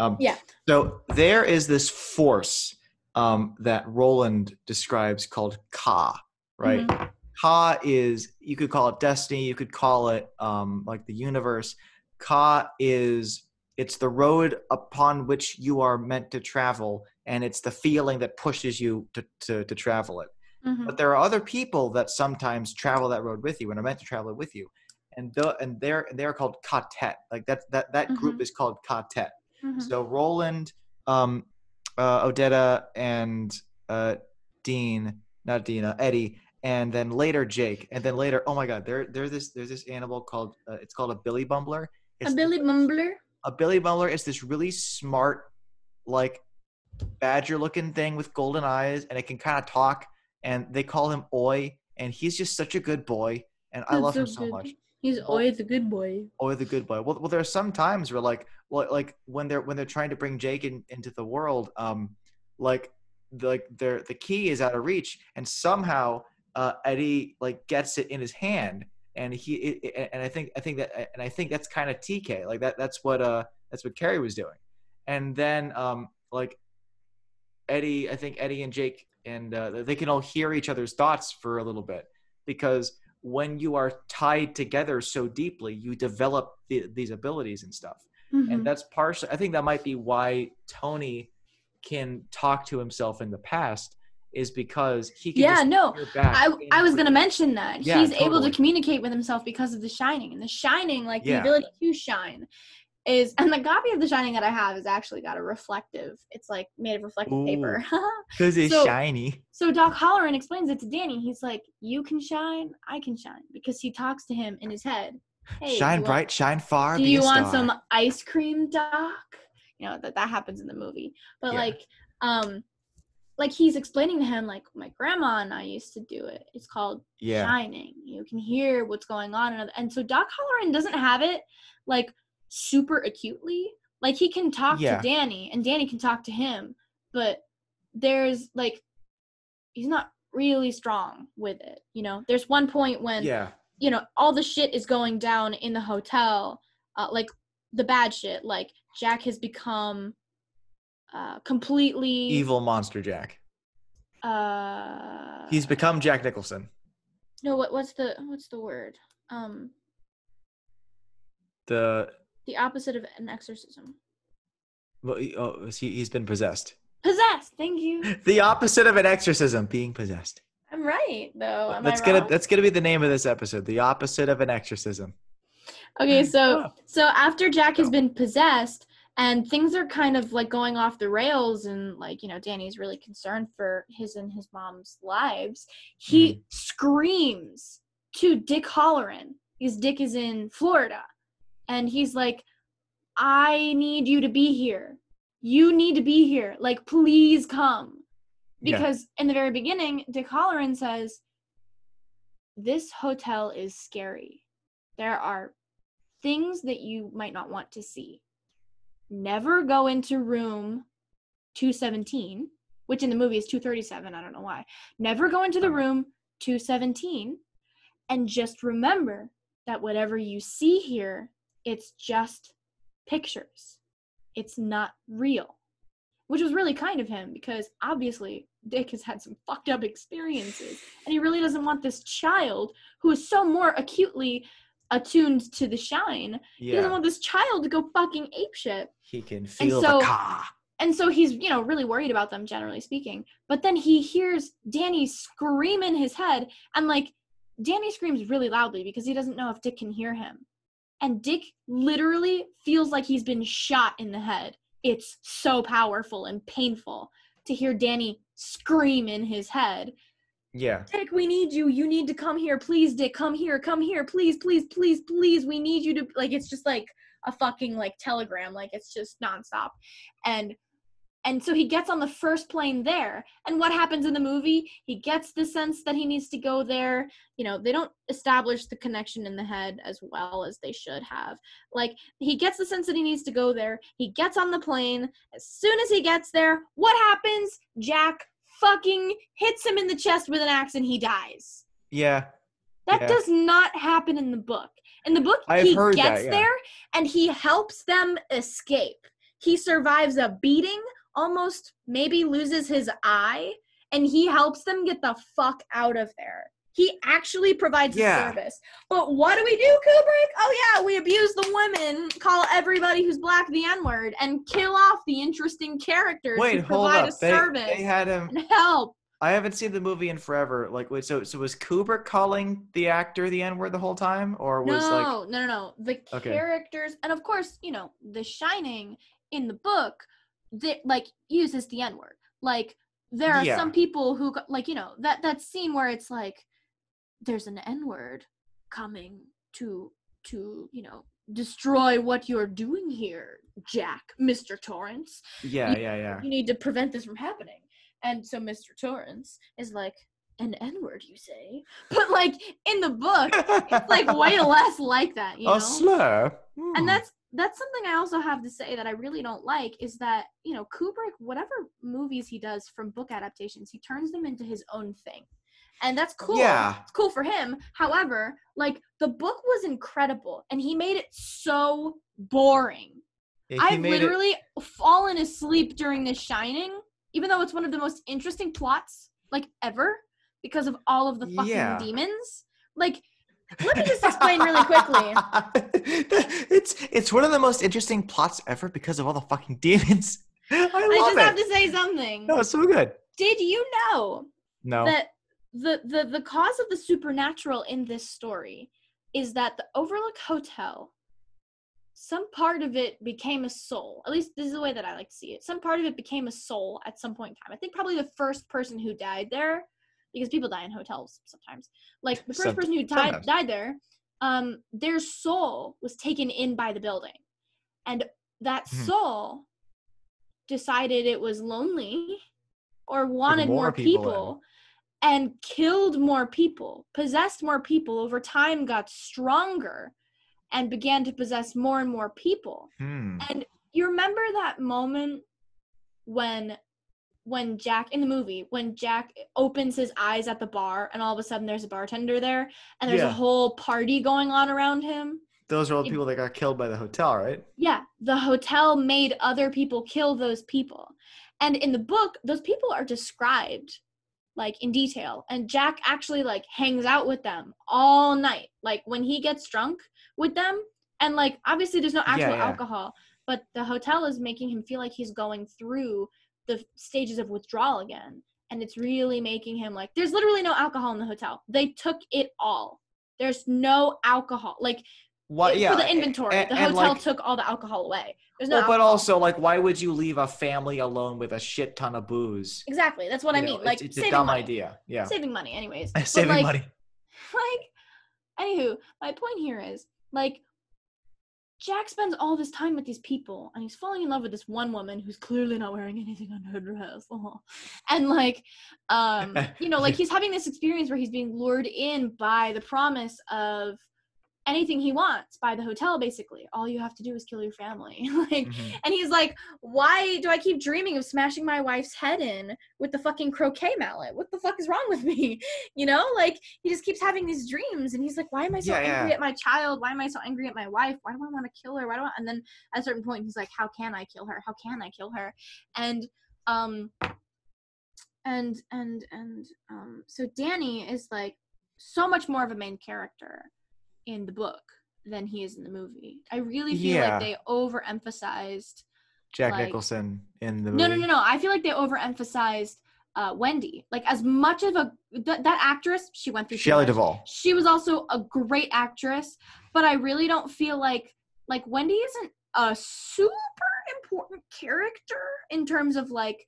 [SPEAKER 2] So there is this force that Roland describes called Ka, right? Mm-hmm. Ka is, you could call it destiny. You could call it like the universe. Ka is, it's the road upon which you are meant to travel, and it's the feeling that pushes you to travel it. Mm-hmm. But there are other people that sometimes travel that road with you and are meant to travel it with you. And they're called Quartet. Like that group is called Quartet. Mm-hmm. So Roland, Odetta, and Eddie, and then later Jake, and then later, oh my God, there's this animal called it's called a Billy Bumbler.
[SPEAKER 1] A Billy Bumbler.
[SPEAKER 2] A Billy Bumbler is this really smart, like badger-looking thing with golden eyes, and it can kind of talk. And they call him Oi, and he's just such a good boy, and I love him so much.
[SPEAKER 1] He's always the good boy.
[SPEAKER 2] Always the good boy. Well, there are some times where like when they're trying to bring Jake into the world, the key is out of reach, and somehow Eddie like gets it in his hand, and I think that's kind of TK. Like that's what Carrie was doing, and then like Eddie, I think Eddie and Jake and they can all hear each other's thoughts for a little bit, because when you are tied together so deeply, you develop these abilities and stuff. Mm-hmm. And that's partially, I think that might be why Tony can talk to himself in the past, is because he can
[SPEAKER 1] I was going to mention that. Yeah, he's able to communicate with himself because of The Shining. And The Shining, like the ability to shine is, and the copy of The Shining that I have is actually got a reflective, it's like made of reflective paper.
[SPEAKER 2] Because it's shiny.
[SPEAKER 1] So Doc Halloran explains it to Danny. He's like, you can shine, I can shine. Because he talks to him in his head. Hey,
[SPEAKER 2] shine bright, shine far.
[SPEAKER 1] Do you want some ice cream, Doc? You know, that happens in the movie. But like he's explaining to him, like, my grandma and I used to do it. It's called shining. You can hear what's going on. And so Doc Halloran doesn't have it, like, super acutely. Like, he can talk to Danny, and Danny can talk to him. But there's, like, he's not really strong with it, you know? There's one point when, you know, all the shit is going down in the hotel, like, the bad shit. Like, Jack has become completely
[SPEAKER 2] evil monster Jack. He's become Jack Nicholson.
[SPEAKER 1] No, what's the word? The opposite of an exorcism.
[SPEAKER 2] Well, he's been possessed.
[SPEAKER 1] Possessed, thank you.
[SPEAKER 2] The opposite of an exorcism, being possessed.
[SPEAKER 1] I'm right, though.
[SPEAKER 2] That's gonna be the name of this episode. The opposite of an exorcism.
[SPEAKER 1] Okay, so after Jack has been possessed and things are kind of like going off the rails, and like, you know, Danny's really concerned for his and his mom's lives, he screams to Dick Halloran, because Dick is in Florida, and he's like, I need you to be here. You need to be here. Like, please come. Because in the very beginning, Dick Halloran says, this hotel is scary. There are things that you might not want to see. Never go into room 217, which in the movie is 237. I don't know why. Never go into the room 217, and just remember that whatever you see here, it's just pictures. It's not real. Which was really kind of him, because obviously Dick has had some fucked up experiences, and he really doesn't want this child, who is so more acutely attuned to the shine. He doesn't want this child to go fucking apeshit.
[SPEAKER 2] He can feel the car.
[SPEAKER 1] And so he's, you know, really worried about them, generally speaking. But then he hears Danny scream in his head, and like, Danny screams really loudly because he doesn't know if Dick can hear him. And Dick literally feels like he's been shot in the head. It's so powerful and painful to hear Danny scream in his head.
[SPEAKER 2] Yeah.
[SPEAKER 1] Dick, we need you. You need to come here. Please, Dick, come here. Come here. Please, please, please, please. We need you to, like, it's just like a fucking, like, telegram. Like, it's just nonstop. And And so he gets on the first plane there. And what happens in the movie? He gets the sense that he needs to go there. You know, they don't establish the connection in the head as well as they should have. Like, he gets the sense that he needs to go there. He gets on the plane. As soon as he gets there, what happens? Jack fucking hits him in the chest with an axe and he dies.
[SPEAKER 2] Yeah.
[SPEAKER 1] That does not happen in the book. In the book, he gets there and he helps them escape. He survives a beating, almost maybe loses his eye, and he helps them get the fuck out of there. He actually provides a service. But what do we do, Kubrick? Oh yeah, we abuse the women, call everybody who's black the N-word, and kill off the interesting characters who provide a service
[SPEAKER 2] they had him
[SPEAKER 1] and help.
[SPEAKER 2] I haven't seen the movie in forever. Like, wait, so was Kubrick calling the actor the N-word the whole time, or was
[SPEAKER 1] No. The characters, and of course, you know, The Shining in the book, like uses the N-word. Like, there are some people who, like, you know, that scene where it's like, there's an N-word coming to you know, destroy what you're doing here, Jack, Mr. Torrance.
[SPEAKER 2] Yeah.
[SPEAKER 1] You need to prevent this from happening. And so Mr. Torrance is like, an N-word, you say? But, like, in the book, it's, like, way less like that, you know?
[SPEAKER 2] A slur.
[SPEAKER 1] And that's something I also have to say that I really don't like, is that, you know, Kubrick, whatever movies he does from book adaptations, he turns them into his own thing. And that's cool.
[SPEAKER 2] Yeah.
[SPEAKER 1] It's cool for him. However, like, the book was incredible, and he made it so boring. I've literally fallen asleep during The Shining, even though it's one of the most interesting plots, like, ever, because of all of the fucking demons. Like, let me just explain really quickly.
[SPEAKER 2] It's one of the most interesting plots ever because of all the fucking demons. I
[SPEAKER 1] just have to say something.
[SPEAKER 2] No, it's so good.
[SPEAKER 1] Did you know that the cause of the supernatural in this story is that the Overlook Hotel, some part of it became a soul. At least this is the way that I like to see it. Some part of it became a soul at some point in time. I think probably the first person who died there, because people die in hotels sometimes. Like, the first person who died there, their soul was taken in by the building. And that soul decided it was lonely or wanted more people and killed more people, possessed more people, over time got stronger and began to possess more and more people. And you remember that moment when Jack, in the movie, when Jack opens his eyes at the bar and all of a sudden there's a bartender there and there's a whole party going on around him?
[SPEAKER 2] Those are all the people that got killed by the hotel, right? Yeah.
[SPEAKER 1] The hotel made other people kill those people. And in the book, those people are described, like, in detail. And Jack actually, like, hangs out with them all night. Like, when he gets drunk with them, and, like, obviously there's no actual alcohol, but the hotel is making him feel like he's going through the stages of withdrawal again. And it's really making him, like, there's literally no alcohol in the hotel. They took it all. There's no alcohol. Like, for the inventory, the hotel, like, took all the alcohol away. There's no alcohol.
[SPEAKER 2] But also, like, why would you leave a family alone with a shit ton of booze?
[SPEAKER 1] Exactly. That's what I mean. Like,
[SPEAKER 2] it's a dumb idea. Yeah.
[SPEAKER 1] Saving money, anyways.
[SPEAKER 2] Saving money.
[SPEAKER 1] Like, anywho, my point here is, like, Jack spends all this time with these people, and he's falling in love with this one woman who's clearly not wearing anything on her dress. And, like, you know, like, he's having this experience where he's being lured in by the promise of anything he wants by the hotel, basically. All you have to do is kill your family. Like, and he's like, why do I keep dreaming of smashing my wife's head in with the fucking croquet mallet? What the fuck is wrong with me? You know, like, he just keeps having these dreams, and he's like, why am I so angry at my child? Why am I so angry at my wife? Why do I want to kill her? And then at a certain point, he's like, how can I kill her? How can I kill her? And so Danny is, like, so much more of a main character in the book than he is in the movie. I really feel like they overemphasized
[SPEAKER 2] Jack Nicholson in the movie.
[SPEAKER 1] No. I feel like they overemphasized Wendy. Like, as much of that actress, she went through
[SPEAKER 2] Shelley Duvall.
[SPEAKER 1] She was also a great actress, but I really don't feel like Wendy isn't a super important character in terms of like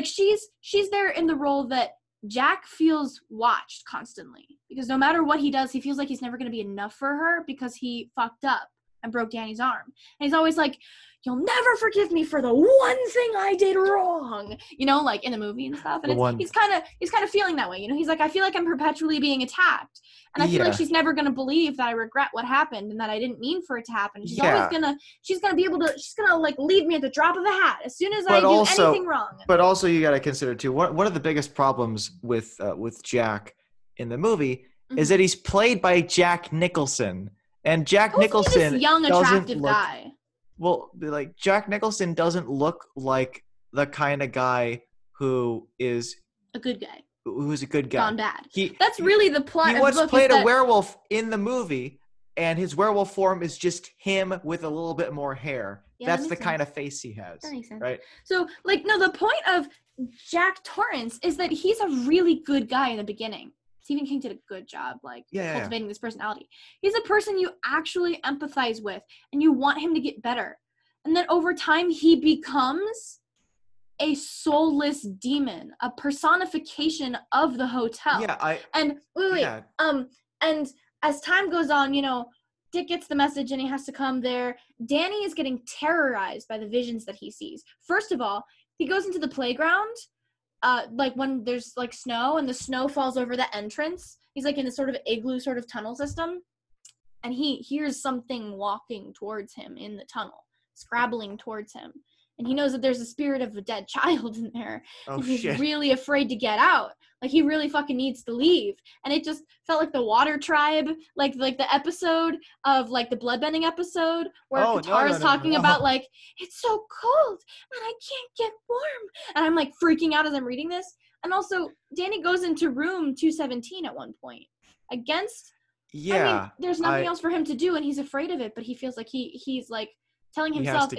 [SPEAKER 1] she's there in the role that Jack feels watched constantly, because no matter what he does, he feels like he's never going to be enough for her because he fucked up and broke Danny's arm. And he's always like, you'll never forgive me for the one thing I did wrong, you know, like in the movie and stuff. And he's kind of feeling that way, you know. He's like, I feel like I'm perpetually being attacked, and I feel like she's never gonna believe that I regret what happened and that I didn't mean for it to happen. She's always gonna like leave me at the drop of a hat as soon as I do anything wrong.
[SPEAKER 2] But also, you got to consider too, one of the biggest problems with Jack in the movie is that he's played by Jack Nicholson, and Jack Nicholson,
[SPEAKER 1] this young attractive guy.
[SPEAKER 2] Well, like, Jack Nicholson doesn't look like the kind of guy who is
[SPEAKER 1] a good guy.
[SPEAKER 2] Who's a good guy.
[SPEAKER 1] Gone bad. That's really the plot.
[SPEAKER 2] He once played a werewolf in the movie, and his werewolf form is just him with a little bit more hair. Yeah, that's the kind of face he has.
[SPEAKER 1] That makes sense.
[SPEAKER 2] Right?
[SPEAKER 1] So, like, no, the point of Jack Torrance is that he's a really good guy in the beginning. Stephen King did a good job, like, cultivating this personality. He's a person you actually empathize with, and you want him to get better. And then over time, he becomes a soulless demon, a personification of the hotel. And as time goes on, you know, Dick gets the message and he has to come there. Danny is getting terrorized by the visions that he sees. First of all, he goes into the playground, like when there's like snow and the snow falls over the entrance. He's like in a sort of igloo sort of tunnel system, and he hears something walking towards him in the tunnel, scrabbling towards him. And he knows that there's a spirit of a dead child in there. And he's really afraid to get out. Like, he really fucking needs to leave. And it just felt like the Water Tribe, like the episode of, like, the bloodbending episode where Katara's talking about, like, it's so cold and I can't get warm. And I'm, like, freaking out as I'm reading this. And also, Danny goes into room 217 at one point. Against, I mean, there's nothing else for him to do, and he's afraid of it, but he feels like he's, like, telling himself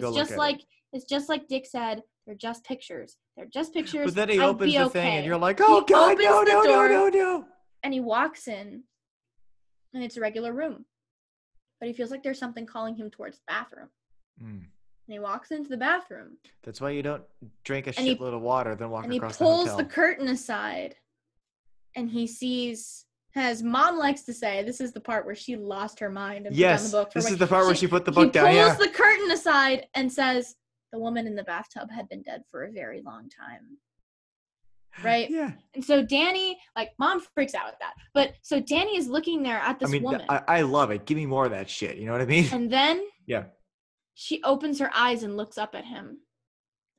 [SPEAKER 1] it's just like Dick said, they're just pictures. They're just pictures.
[SPEAKER 2] But then he opens the thing and you're like, oh God, no.
[SPEAKER 1] And he walks in and it's a regular room. But he feels like there's something calling him towards the bathroom. And he walks into the bathroom.
[SPEAKER 2] That's why you don't drink a shitload of water, then walk across
[SPEAKER 1] the hotel. And he pulls the curtain aside and he sees, as Mom likes to say, this is the part where she lost her mind and put down the book.
[SPEAKER 2] This is the part where she put the book down.
[SPEAKER 1] He pulls the curtain aside and says, the woman in the bathtub had been dead for a very long time. Right?
[SPEAKER 2] Yeah.
[SPEAKER 1] And so Danny, like, Mom freaks out at that. But so Danny is looking there at this woman.
[SPEAKER 2] I love it. Give me more of that shit. You know what I mean?
[SPEAKER 1] And then she opens her eyes and looks up at him.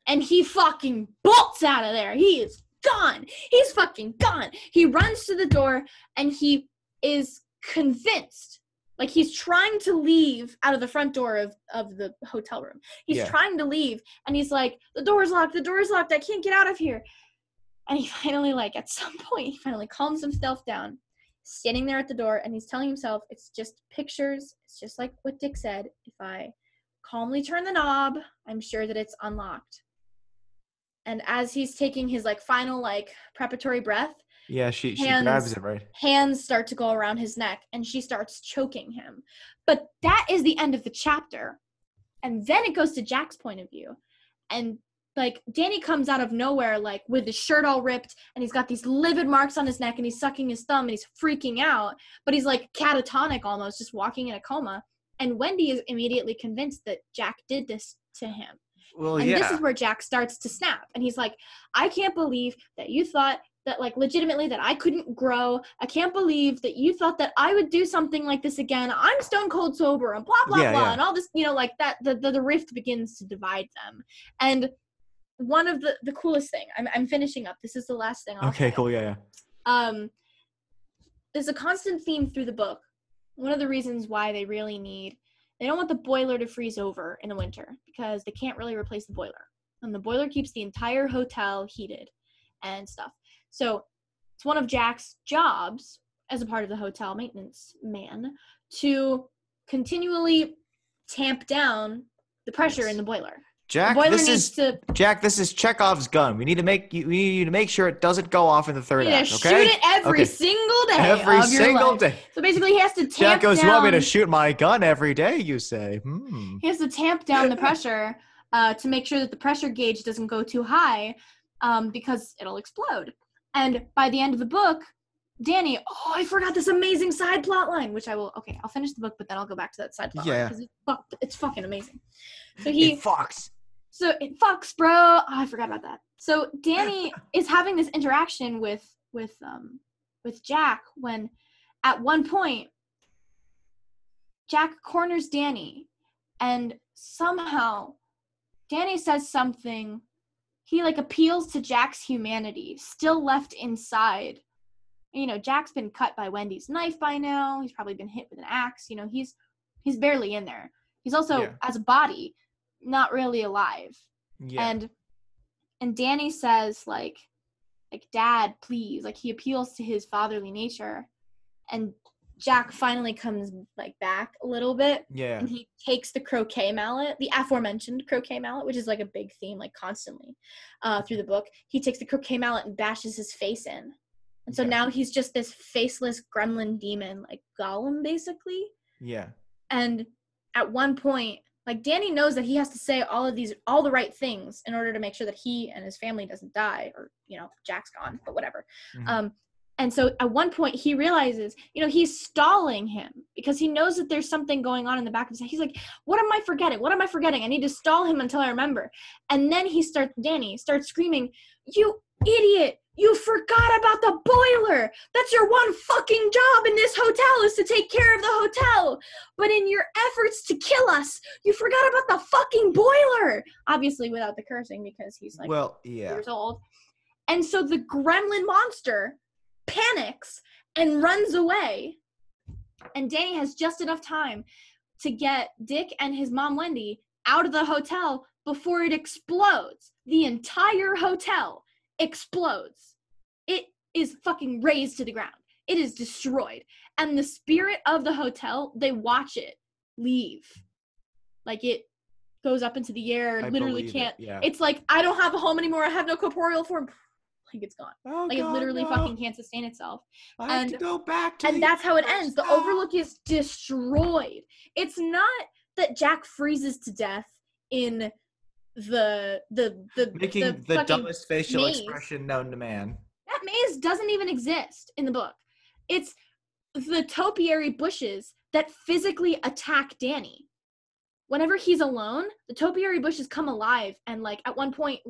[SPEAKER 1] And he fucking bolts out of there. He is gone. He's fucking gone. He runs to the door and he is convinced. Like, he's trying to leave out of the front door of the hotel room. He's trying to leave, and he's like, the door's locked, I can't get out of here. And he finally, like, at some point, he finally calms himself down, standing there at the door, and he's telling himself, it's just pictures. It's just like what Dick said. If I calmly turn the knob, I'm sure that it's unlocked. And as he's taking his, like, final, like, preparatory breath,
[SPEAKER 2] she grabs it, right?
[SPEAKER 1] Hands start to go around his neck, and she starts choking him. But that is the end of the chapter. And then it goes to Jack's point of view. And, like, Danny comes out of nowhere, like, with his shirt all ripped, and he's got these livid marks on his neck, and he's sucking his thumb, and he's freaking out. But he's, like, catatonic almost, just walking in a coma. And Wendy is immediately convinced that Jack did this to him.
[SPEAKER 2] Well,
[SPEAKER 1] and this is where Jack starts to snap. And he's like, I can't believe that you thought that, like, legitimately that I couldn't grow. I can't believe that you thought that I would do something like this again. I'm stone cold sober and blah, blah, blah. And all this, you know, like that, the rift begins to divide them. And one of the coolest thing, I'm finishing up. This is the last thing I'll say.
[SPEAKER 2] Cool. Yeah.
[SPEAKER 1] There's a constant theme through the book. One of the reasons why they don't want the boiler to freeze over in the winter because they can't really replace the boiler. And the boiler keeps the entire hotel heated and stuff. So it's one of Jack's jobs as a part of the hotel maintenance man to continually tamp down the pressure in the boiler.
[SPEAKER 2] Jack, this is Chekhov's gun. We need you to make sure it doesn't go off in the third act. Okay?
[SPEAKER 1] Shoot it every single day.
[SPEAKER 2] Every single day.
[SPEAKER 1] So basically, he has to tamp down.
[SPEAKER 2] Jack goes, "You want me to shoot my gun every day?" You say.
[SPEAKER 1] He has to tamp down the pressure to make sure that the pressure gauge doesn't go too high, because it'll explode. And by the end of the book, Danny, I forgot this amazing side plot line, which I'll finish the book, but then I'll go back to that side plot line because it's fucking amazing. So it fucks, bro. Oh, I forgot about that. So Danny is having this interaction with Jack when at one point Jack corners Danny and somehow Danny says something. He appeals to Jack's humanity, still left inside. Jack's been cut by Wendy's knife by now. He's probably been hit with an axe. He's barely in there. He's also, as a body, not really alive. Yeah. And Danny says, Dad, please. He appeals to his fatherly nature. And Jack finally comes, back a little bit. Yeah. And he takes the croquet mallet, the aforementioned croquet mallet, which is, a big theme, constantly through the book. He takes the croquet mallet and bashes his face in. And so now he's just this faceless gremlin demon, Gollum, basically. Yeah. And at one point, Danny knows that he has to say all the right things in order to make sure that he and his family doesn't die, or, Jack's gone, but whatever. Mm-hmm. And so at one point he realizes, he's stalling him because he knows that there's something going on in the back of his head. He's like, what am I forgetting? What am I forgetting? I need to stall him until I remember. And then Danny starts screaming, you idiot! You forgot about the boiler! That's your one fucking job in this hotel is to take care of the hotel! But in your efforts to kill us, you forgot about the fucking boiler! Obviously without the cursing because he's years old. And so the gremlin monster panics and runs away. And Danny has just enough time to get Dick and his mom Wendy out of the hotel before it explodes. The entire hotel explodes. It is fucking razed to the ground. It is destroyed. And the spirit of the hotel, they watch it leave. It goes up into the air, literally can't. It's I don't have a home anymore. I have no corporeal form. It's gone. Oh, it literally fucking can't sustain itself.
[SPEAKER 2] I have to go back to.
[SPEAKER 1] And that's how it ends. The Overlook is destroyed. It's not that Jack freezes to death in the
[SPEAKER 2] making the dumbest facial expression known to man.
[SPEAKER 1] That maze doesn't even exist in the book. It's the topiary bushes that physically attack Danny. Whenever he's alone, the topiary bushes come alive, and at one point,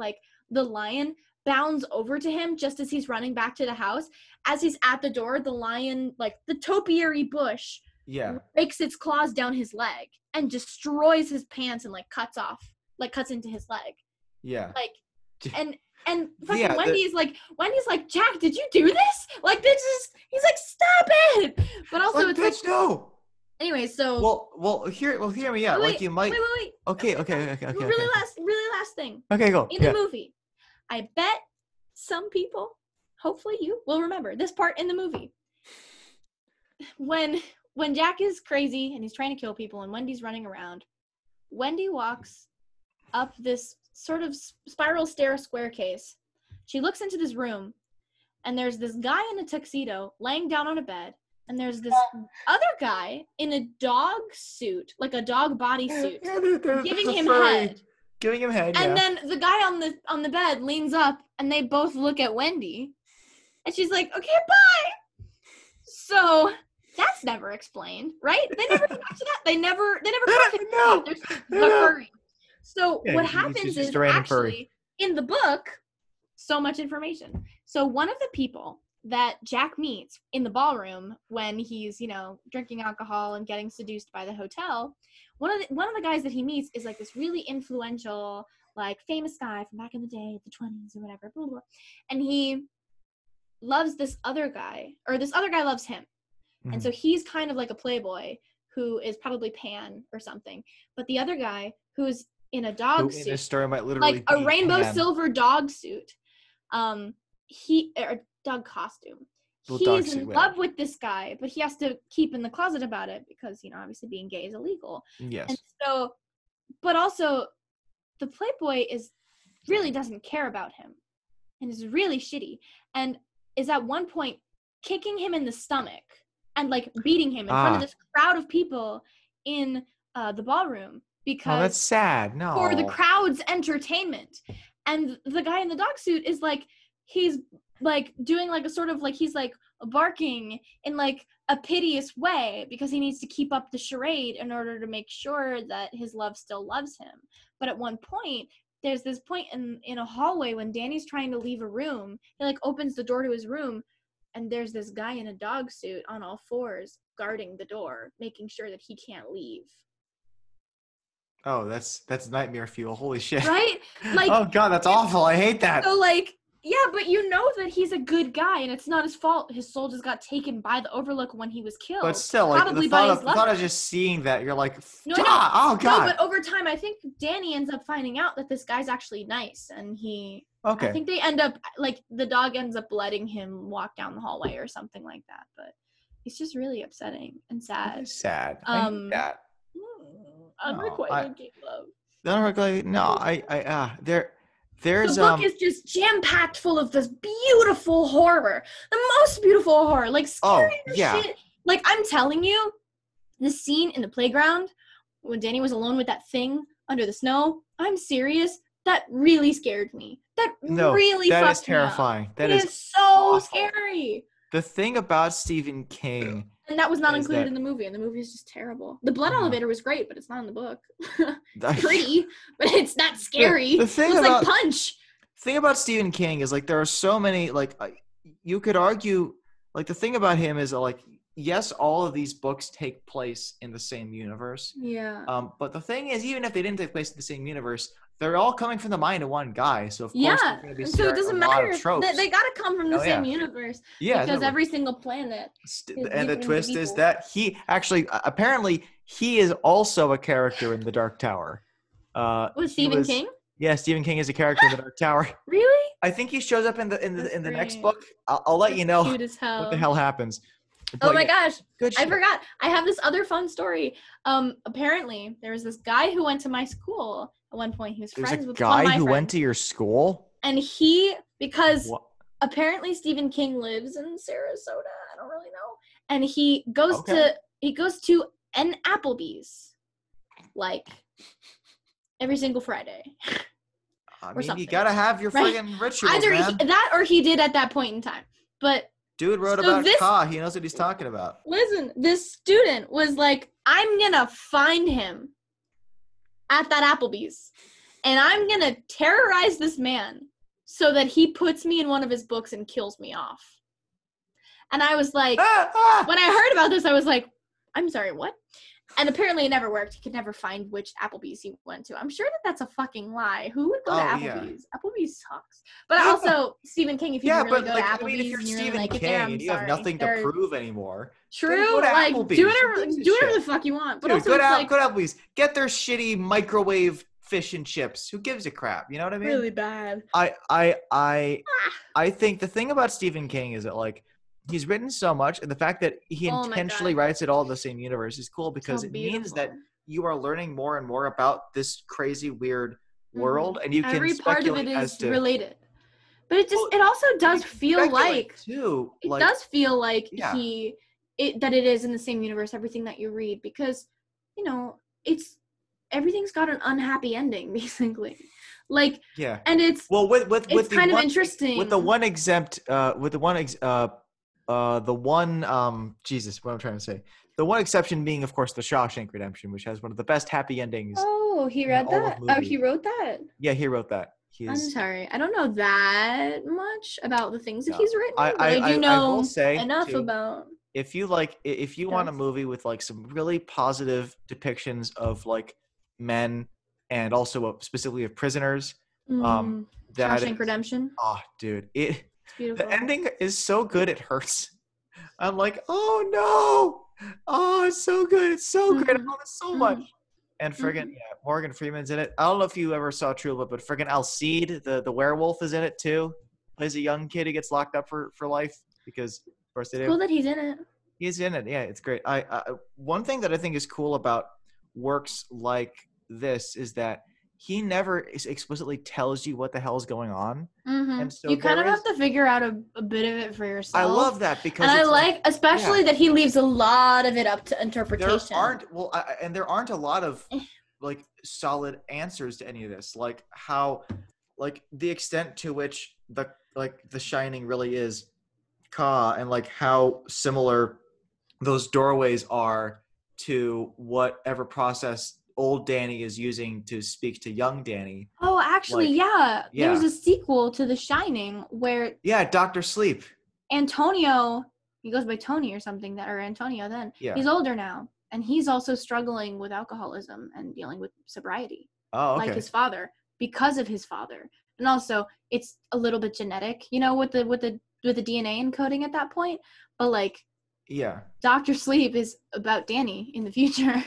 [SPEAKER 1] the lion bounds over to him just as he's running back to the house. As he's at the door, the lion, the topiary bush, breaks its claws down his leg and destroys his pants and cuts into his leg. Yeah. And fucking Wendy's like, Jack, did you do this? He's like, stop it! But also it's
[SPEAKER 2] no.
[SPEAKER 1] Anyway, so
[SPEAKER 2] hear me out.
[SPEAKER 1] Wait,
[SPEAKER 2] you might.
[SPEAKER 1] Wait.
[SPEAKER 2] Okay.
[SPEAKER 1] Really last thing.
[SPEAKER 2] Okay, go.
[SPEAKER 1] In the movie, I bet some people, hopefully you, will remember this part in the movie. When Jack is crazy and he's trying to kill people and Wendy's running around, Wendy walks up this sort of spiral stair staircase. She looks into this room, and there's this guy in a tuxedo laying down on a bed, and there's this other guy in a dog suit, a dog bodysuit, giving him head.
[SPEAKER 2] Giving him head,
[SPEAKER 1] and then the guy on the bed leans up, and they both look at Wendy, and she's like, "Okay, bye." So that's never explained, right? They never get back to that. They never.
[SPEAKER 2] No.
[SPEAKER 1] The furry. So what happens is actually in the book, so much information. So one of the people that Jack meets in the ballroom when he's, drinking alcohol and getting seduced by the hotel, one of the guys that he meets is this really influential, famous guy from back in the day, the 20s or whatever, blah, blah, blah. And he loves this other guy, or this other guy loves him. Mm-hmm. And so he's kind of like a playboy who is probably Pan or something. But the other guy who's in a dog suit,
[SPEAKER 2] in a story might literally
[SPEAKER 1] a rainbow silver dog suit, or dog costume. He's in love with this guy, but he has to keep in the closet about it because, obviously being gay is illegal.
[SPEAKER 2] Yes.
[SPEAKER 1] And so, but also, the playboy really doesn't care about him, and is really shitty, and is at one point kicking him in the stomach and beating him in front of this crowd of people in the ballroom. Because
[SPEAKER 2] that's sad. No.
[SPEAKER 1] For the crowd's entertainment. And the guy in the dog suit is he's like doing like a sort of like he's like barking in like a piteous way because he needs to keep up the charade in order to make sure that his love still loves him. But at one point, there's this point in a hallway when Danny's trying to leave a room. He like opens the door to his room, and there's this guy in a dog suit on all fours guarding the door, making sure that he can't leave.
[SPEAKER 2] Oh, that's nightmare fuel. Holy shit.
[SPEAKER 1] Right? Like,
[SPEAKER 2] oh God, that's awful. I hate that.
[SPEAKER 1] So like, yeah, but you know that he's a good guy and it's not his fault. His soul just got taken by the Overlook when he was killed.
[SPEAKER 2] But still, like the thought of just seeing that, you're like,
[SPEAKER 1] no,
[SPEAKER 2] oh God.
[SPEAKER 1] No, but over time, I think Danny ends up finding out that this guy's actually nice, and I think they end up like the dog ends up letting him walk down the hallway or something like that. But it's just really upsetting and sad.
[SPEAKER 2] It's sad. I hate that.
[SPEAKER 1] Unrequited gay love.
[SPEAKER 2] There's
[SPEAKER 1] the book is just jam-packed full of this beautiful horror. The most beautiful horror. Like scary shit. Like I'm telling you, the scene in the playground when Danny was alone with that thing under the snow, I'm serious. That really scared me. That is
[SPEAKER 2] terrifying. That
[SPEAKER 1] is so awful. Scary.
[SPEAKER 2] The thing about Stephen King,
[SPEAKER 1] and that was not included in the movie, and the movie is just terrible. The blood elevator was great, but it's not in the book. Pretty, but it's not scary.
[SPEAKER 2] The thing
[SPEAKER 1] it was
[SPEAKER 2] about,
[SPEAKER 1] like Punch.
[SPEAKER 2] The thing about Stephen King is like there are so many like you could argue like the thing about him is like yes, all of these books take place in the same universe.
[SPEAKER 1] Yeah.
[SPEAKER 2] But the thing is, even if they didn't take place in the same universe, they're all coming from the mind of one guy. So of course, they're going to be
[SPEAKER 1] so it doesn't matter. They got to come from the same
[SPEAKER 2] yeah.
[SPEAKER 1] universe.
[SPEAKER 2] Yeah.
[SPEAKER 1] Because every single planet.
[SPEAKER 2] And the twist is that he actually apparently he is also a character in the Dark Tower.
[SPEAKER 1] Was Stephen King?
[SPEAKER 2] Yeah, Stephen King is a character in the Dark Tower.
[SPEAKER 1] Really?
[SPEAKER 2] I think he shows up in the next book. I'll let you know
[SPEAKER 1] cute as hell.
[SPEAKER 2] What the hell happens.
[SPEAKER 1] But oh my gosh, I forgot. I have this other fun story. Apparently, there was this guy who went to my school at one point. He was friends with one of my friends.
[SPEAKER 2] Guy who went to your school?
[SPEAKER 1] And apparently Stephen King lives in Sarasota. I don't really know. And he goes to an Applebee's, like, every single Friday.
[SPEAKER 2] I mean, you gotta have your friggin' rituals,
[SPEAKER 1] Either
[SPEAKER 2] man.
[SPEAKER 1] that or he did at that point in time. But
[SPEAKER 2] dude wrote about Ka. He knows what he's talking about.
[SPEAKER 1] Listen, this student was like, I'm gonna find him at that Applebee's, and I'm gonna terrorize this man so that he puts me in one of his books and kills me off. And I was like, when I heard about this, I was like, I'm sorry, what? And apparently it never worked. He could never find which Applebee's he went to. I'm sure that that's a fucking lie. Who would go to Applebee's? Yeah. Applebee's sucks. But also, Stephen King, if you really go to Applebee's,
[SPEAKER 2] I mean, if you're Stephen
[SPEAKER 1] like,
[SPEAKER 2] King and you have nothing to prove anymore,
[SPEAKER 1] true. Like, do whatever the fuck you want. But
[SPEAKER 2] dude,
[SPEAKER 1] also,
[SPEAKER 2] go to Applebee's. Get their shitty microwave fish and chips. Who gives a crap? You know what I mean?
[SPEAKER 1] Really bad.
[SPEAKER 2] I think the thing about Stephen King is that like he's written so much, and the fact that he intentionally writes it all in the same universe is cool because it means that you are learning more and more about this crazy, weird world, and you
[SPEAKER 1] every
[SPEAKER 2] can speculate
[SPEAKER 1] part of it is
[SPEAKER 2] as to
[SPEAKER 1] related. But it also does feel like
[SPEAKER 2] it
[SPEAKER 1] does feel like that it is in the same universe. Everything that you read, because everything's got an unhappy ending, basically. Like and it's
[SPEAKER 2] with
[SPEAKER 1] kind of interesting
[SPEAKER 2] with the one exempt Jesus, what I'm trying to say. The one exception being, of course, the Shawshank Redemption, which has one of the best happy endings.
[SPEAKER 1] Oh, he read that? Oh, he wrote that?
[SPEAKER 2] Yeah, he wrote that.
[SPEAKER 1] I'm sorry. I don't know that much about the things that he's written.
[SPEAKER 2] I
[SPEAKER 1] do know
[SPEAKER 2] will say
[SPEAKER 1] enough about.
[SPEAKER 2] If you want a movie with like some really positive depictions of like men and also specifically of prisoners,
[SPEAKER 1] Shawshank Redemption.
[SPEAKER 2] Oh, dude,
[SPEAKER 1] beautiful.
[SPEAKER 2] The ending is so good it hurts. I'm like, oh no, oh it's so good, it's so great, I love it so much. And friggin' Morgan Freeman's in it. I don't know if you ever saw True Blood, but friggin' Alcide, the werewolf, is in it too. Plays a young kid who gets locked up for life because of course they do.
[SPEAKER 1] Cool that he's in it.
[SPEAKER 2] He's in it. Yeah, it's great. One thing that I think is cool about works like this is that he never explicitly tells you what the hell is going on. And so
[SPEAKER 1] you kind of have to figure out a bit of it for yourself.
[SPEAKER 2] I love that because
[SPEAKER 1] I like especially that he leaves a lot of it up to interpretation.
[SPEAKER 2] There aren't a lot of like solid answers to any of this. Like how, like the extent to which the like The Shining really is Ka, and like how similar those doorways are to whatever process old Danny is using to speak to young Danny.
[SPEAKER 1] Oh, actually, yeah. There's a sequel to The Shining where
[SPEAKER 2] Dr. Sleep.
[SPEAKER 1] Antonio, he goes by Tony or something, or Antonio then. Yeah. He's older now, and he's also struggling with alcoholism and dealing with sobriety.
[SPEAKER 2] Oh, okay.
[SPEAKER 1] Like his father, because of his father. And also, it's a little bit genetic, you know, with the DNA encoding at that point. But like, Dr. Sleep is about Danny in the future.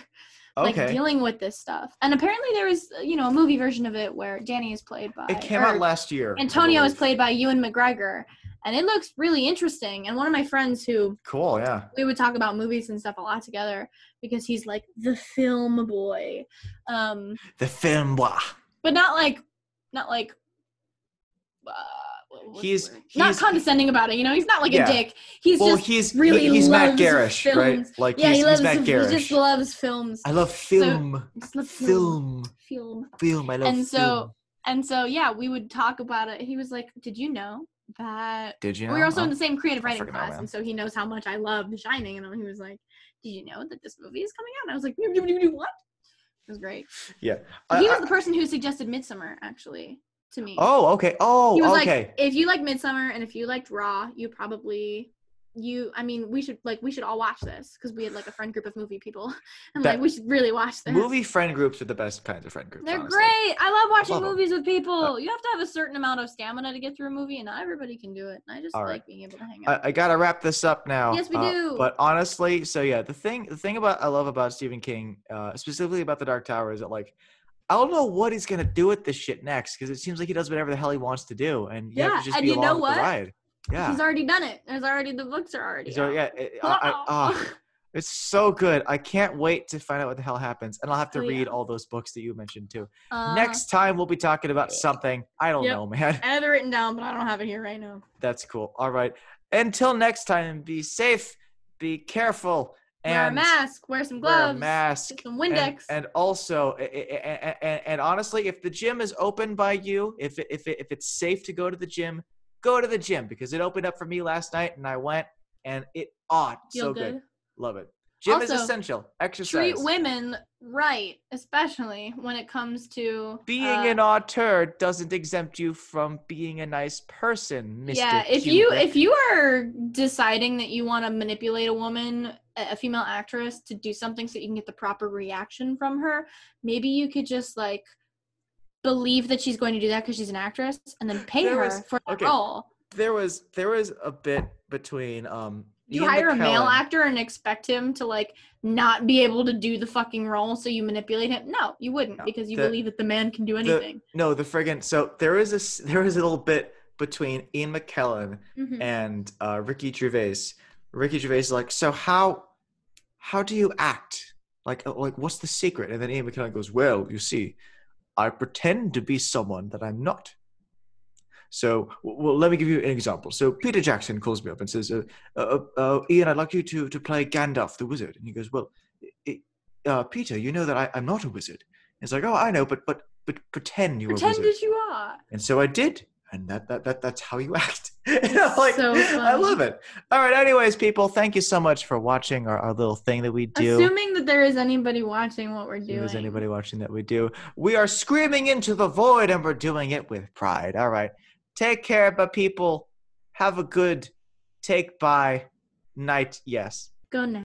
[SPEAKER 1] Like dealing with this stuff. And apparently there was, a movie version of it where Danny is played by...
[SPEAKER 2] It came out last year.
[SPEAKER 1] Antonio is played by Ewan McGregor. And it looks really interesting. And one of my friends who...
[SPEAKER 2] Cool, yeah.
[SPEAKER 1] We would talk about movies and stuff a lot together because he's like the film boy.
[SPEAKER 2] The film boy.
[SPEAKER 1] But not like
[SPEAKER 2] he's
[SPEAKER 1] not condescending about it, he's not like a dick. He's
[SPEAKER 2] Matt Garish,
[SPEAKER 1] films.
[SPEAKER 2] Right? Like he's Matt Garish.
[SPEAKER 1] He just loves films.
[SPEAKER 2] I love film.
[SPEAKER 1] So, film.
[SPEAKER 2] I love film.
[SPEAKER 1] And so we would talk about it. He was like, "Did you know that?"
[SPEAKER 2] Did you know?
[SPEAKER 1] We were also in the same creative writing class, and so he knows how much I love The Shining. And he was like, "Did you know that this movie is coming out?" And I was like, "What?" It was great.
[SPEAKER 2] Yeah.
[SPEAKER 1] He was the person who suggested Midsummer, actually. To me.
[SPEAKER 2] Oh, okay. Oh,
[SPEAKER 1] he was
[SPEAKER 2] okay.
[SPEAKER 1] Like, if you like Midsummer and if you liked Raw, we should all watch this because we had like a friend group of movie people and we should really watch this.
[SPEAKER 2] Movie friend groups are the best kinds of friend groups.
[SPEAKER 1] They're honestly great. I love watching movies with people. You have to have a certain amount of stamina to get through a movie, and not everybody can do it. And I just like being able to hang out.
[SPEAKER 2] I gotta wrap this up now.
[SPEAKER 1] Yes, we do.
[SPEAKER 2] But honestly, the thing I love about Stephen King, specifically about The Dark Tower, is that like, I don't know what he's gonna do with this shit next because it seems like he does whatever the hell he wants to do, and you have to just be along with the ride. Yeah,
[SPEAKER 1] he's already done it. The books are already.
[SPEAKER 2] It's so good. I can't wait to find out what the hell happens, and I'll have to read all those books that you mentioned too. Next time we'll be talking about something. I don't know, man.
[SPEAKER 1] I have it written down, but I don't have it here right now.
[SPEAKER 2] That's cool. All right. Until next time, be safe, be careful.
[SPEAKER 1] Wear a mask. Wear some gloves.
[SPEAKER 2] Wear a mask.
[SPEAKER 1] Get some Windex.
[SPEAKER 2] And also, and honestly, if the gym is open by you, if it's safe to go to the gym, go to the gym because it opened up for me last night and I went and it so good. Love it. Gym is essential. Exercise.
[SPEAKER 1] Treat women right, especially when it comes to
[SPEAKER 2] being an auteur doesn't exempt you from being a nice person, Mr.
[SPEAKER 1] Yeah, if you are deciding that you want to manipulate a woman, a female actress, to do something so you can get the proper reaction from her, maybe you could just like believe that she's going to do that because she's an actress and then pay her for the role.
[SPEAKER 2] There was a bit between
[SPEAKER 1] you hire a male actor and expect him to like not be able to do the fucking role, so you manipulate him? No, you wouldn't, because you believe that the man can do anything.
[SPEAKER 2] So there is a little bit between Ian McKellen and Ricky Gervais. Ricky Gervais is like, so how do you act? Like what's the secret? And then Ian McKellen goes, well, you see, I pretend to be someone that I'm not. So, let me give you an example. So, Peter Jackson calls me up and says, Ian, I'd like you to play Gandalf the Wizard. And he goes, well, Peter, you know that I'm not a wizard. It's like, oh, I know, but pretend you're a wizard.
[SPEAKER 1] Pretend that you are.
[SPEAKER 2] And so I did. And that's how you act. Like, so I love it. All right. Anyways, people, thank you so much for watching our little thing that we do.
[SPEAKER 1] Assuming that there is anybody watching what we're doing.
[SPEAKER 2] If there's anybody watching that we do. We are screaming into the void and we're doing it with pride. All right. Take care, but people, have a good take by night. Yes.
[SPEAKER 1] Go now.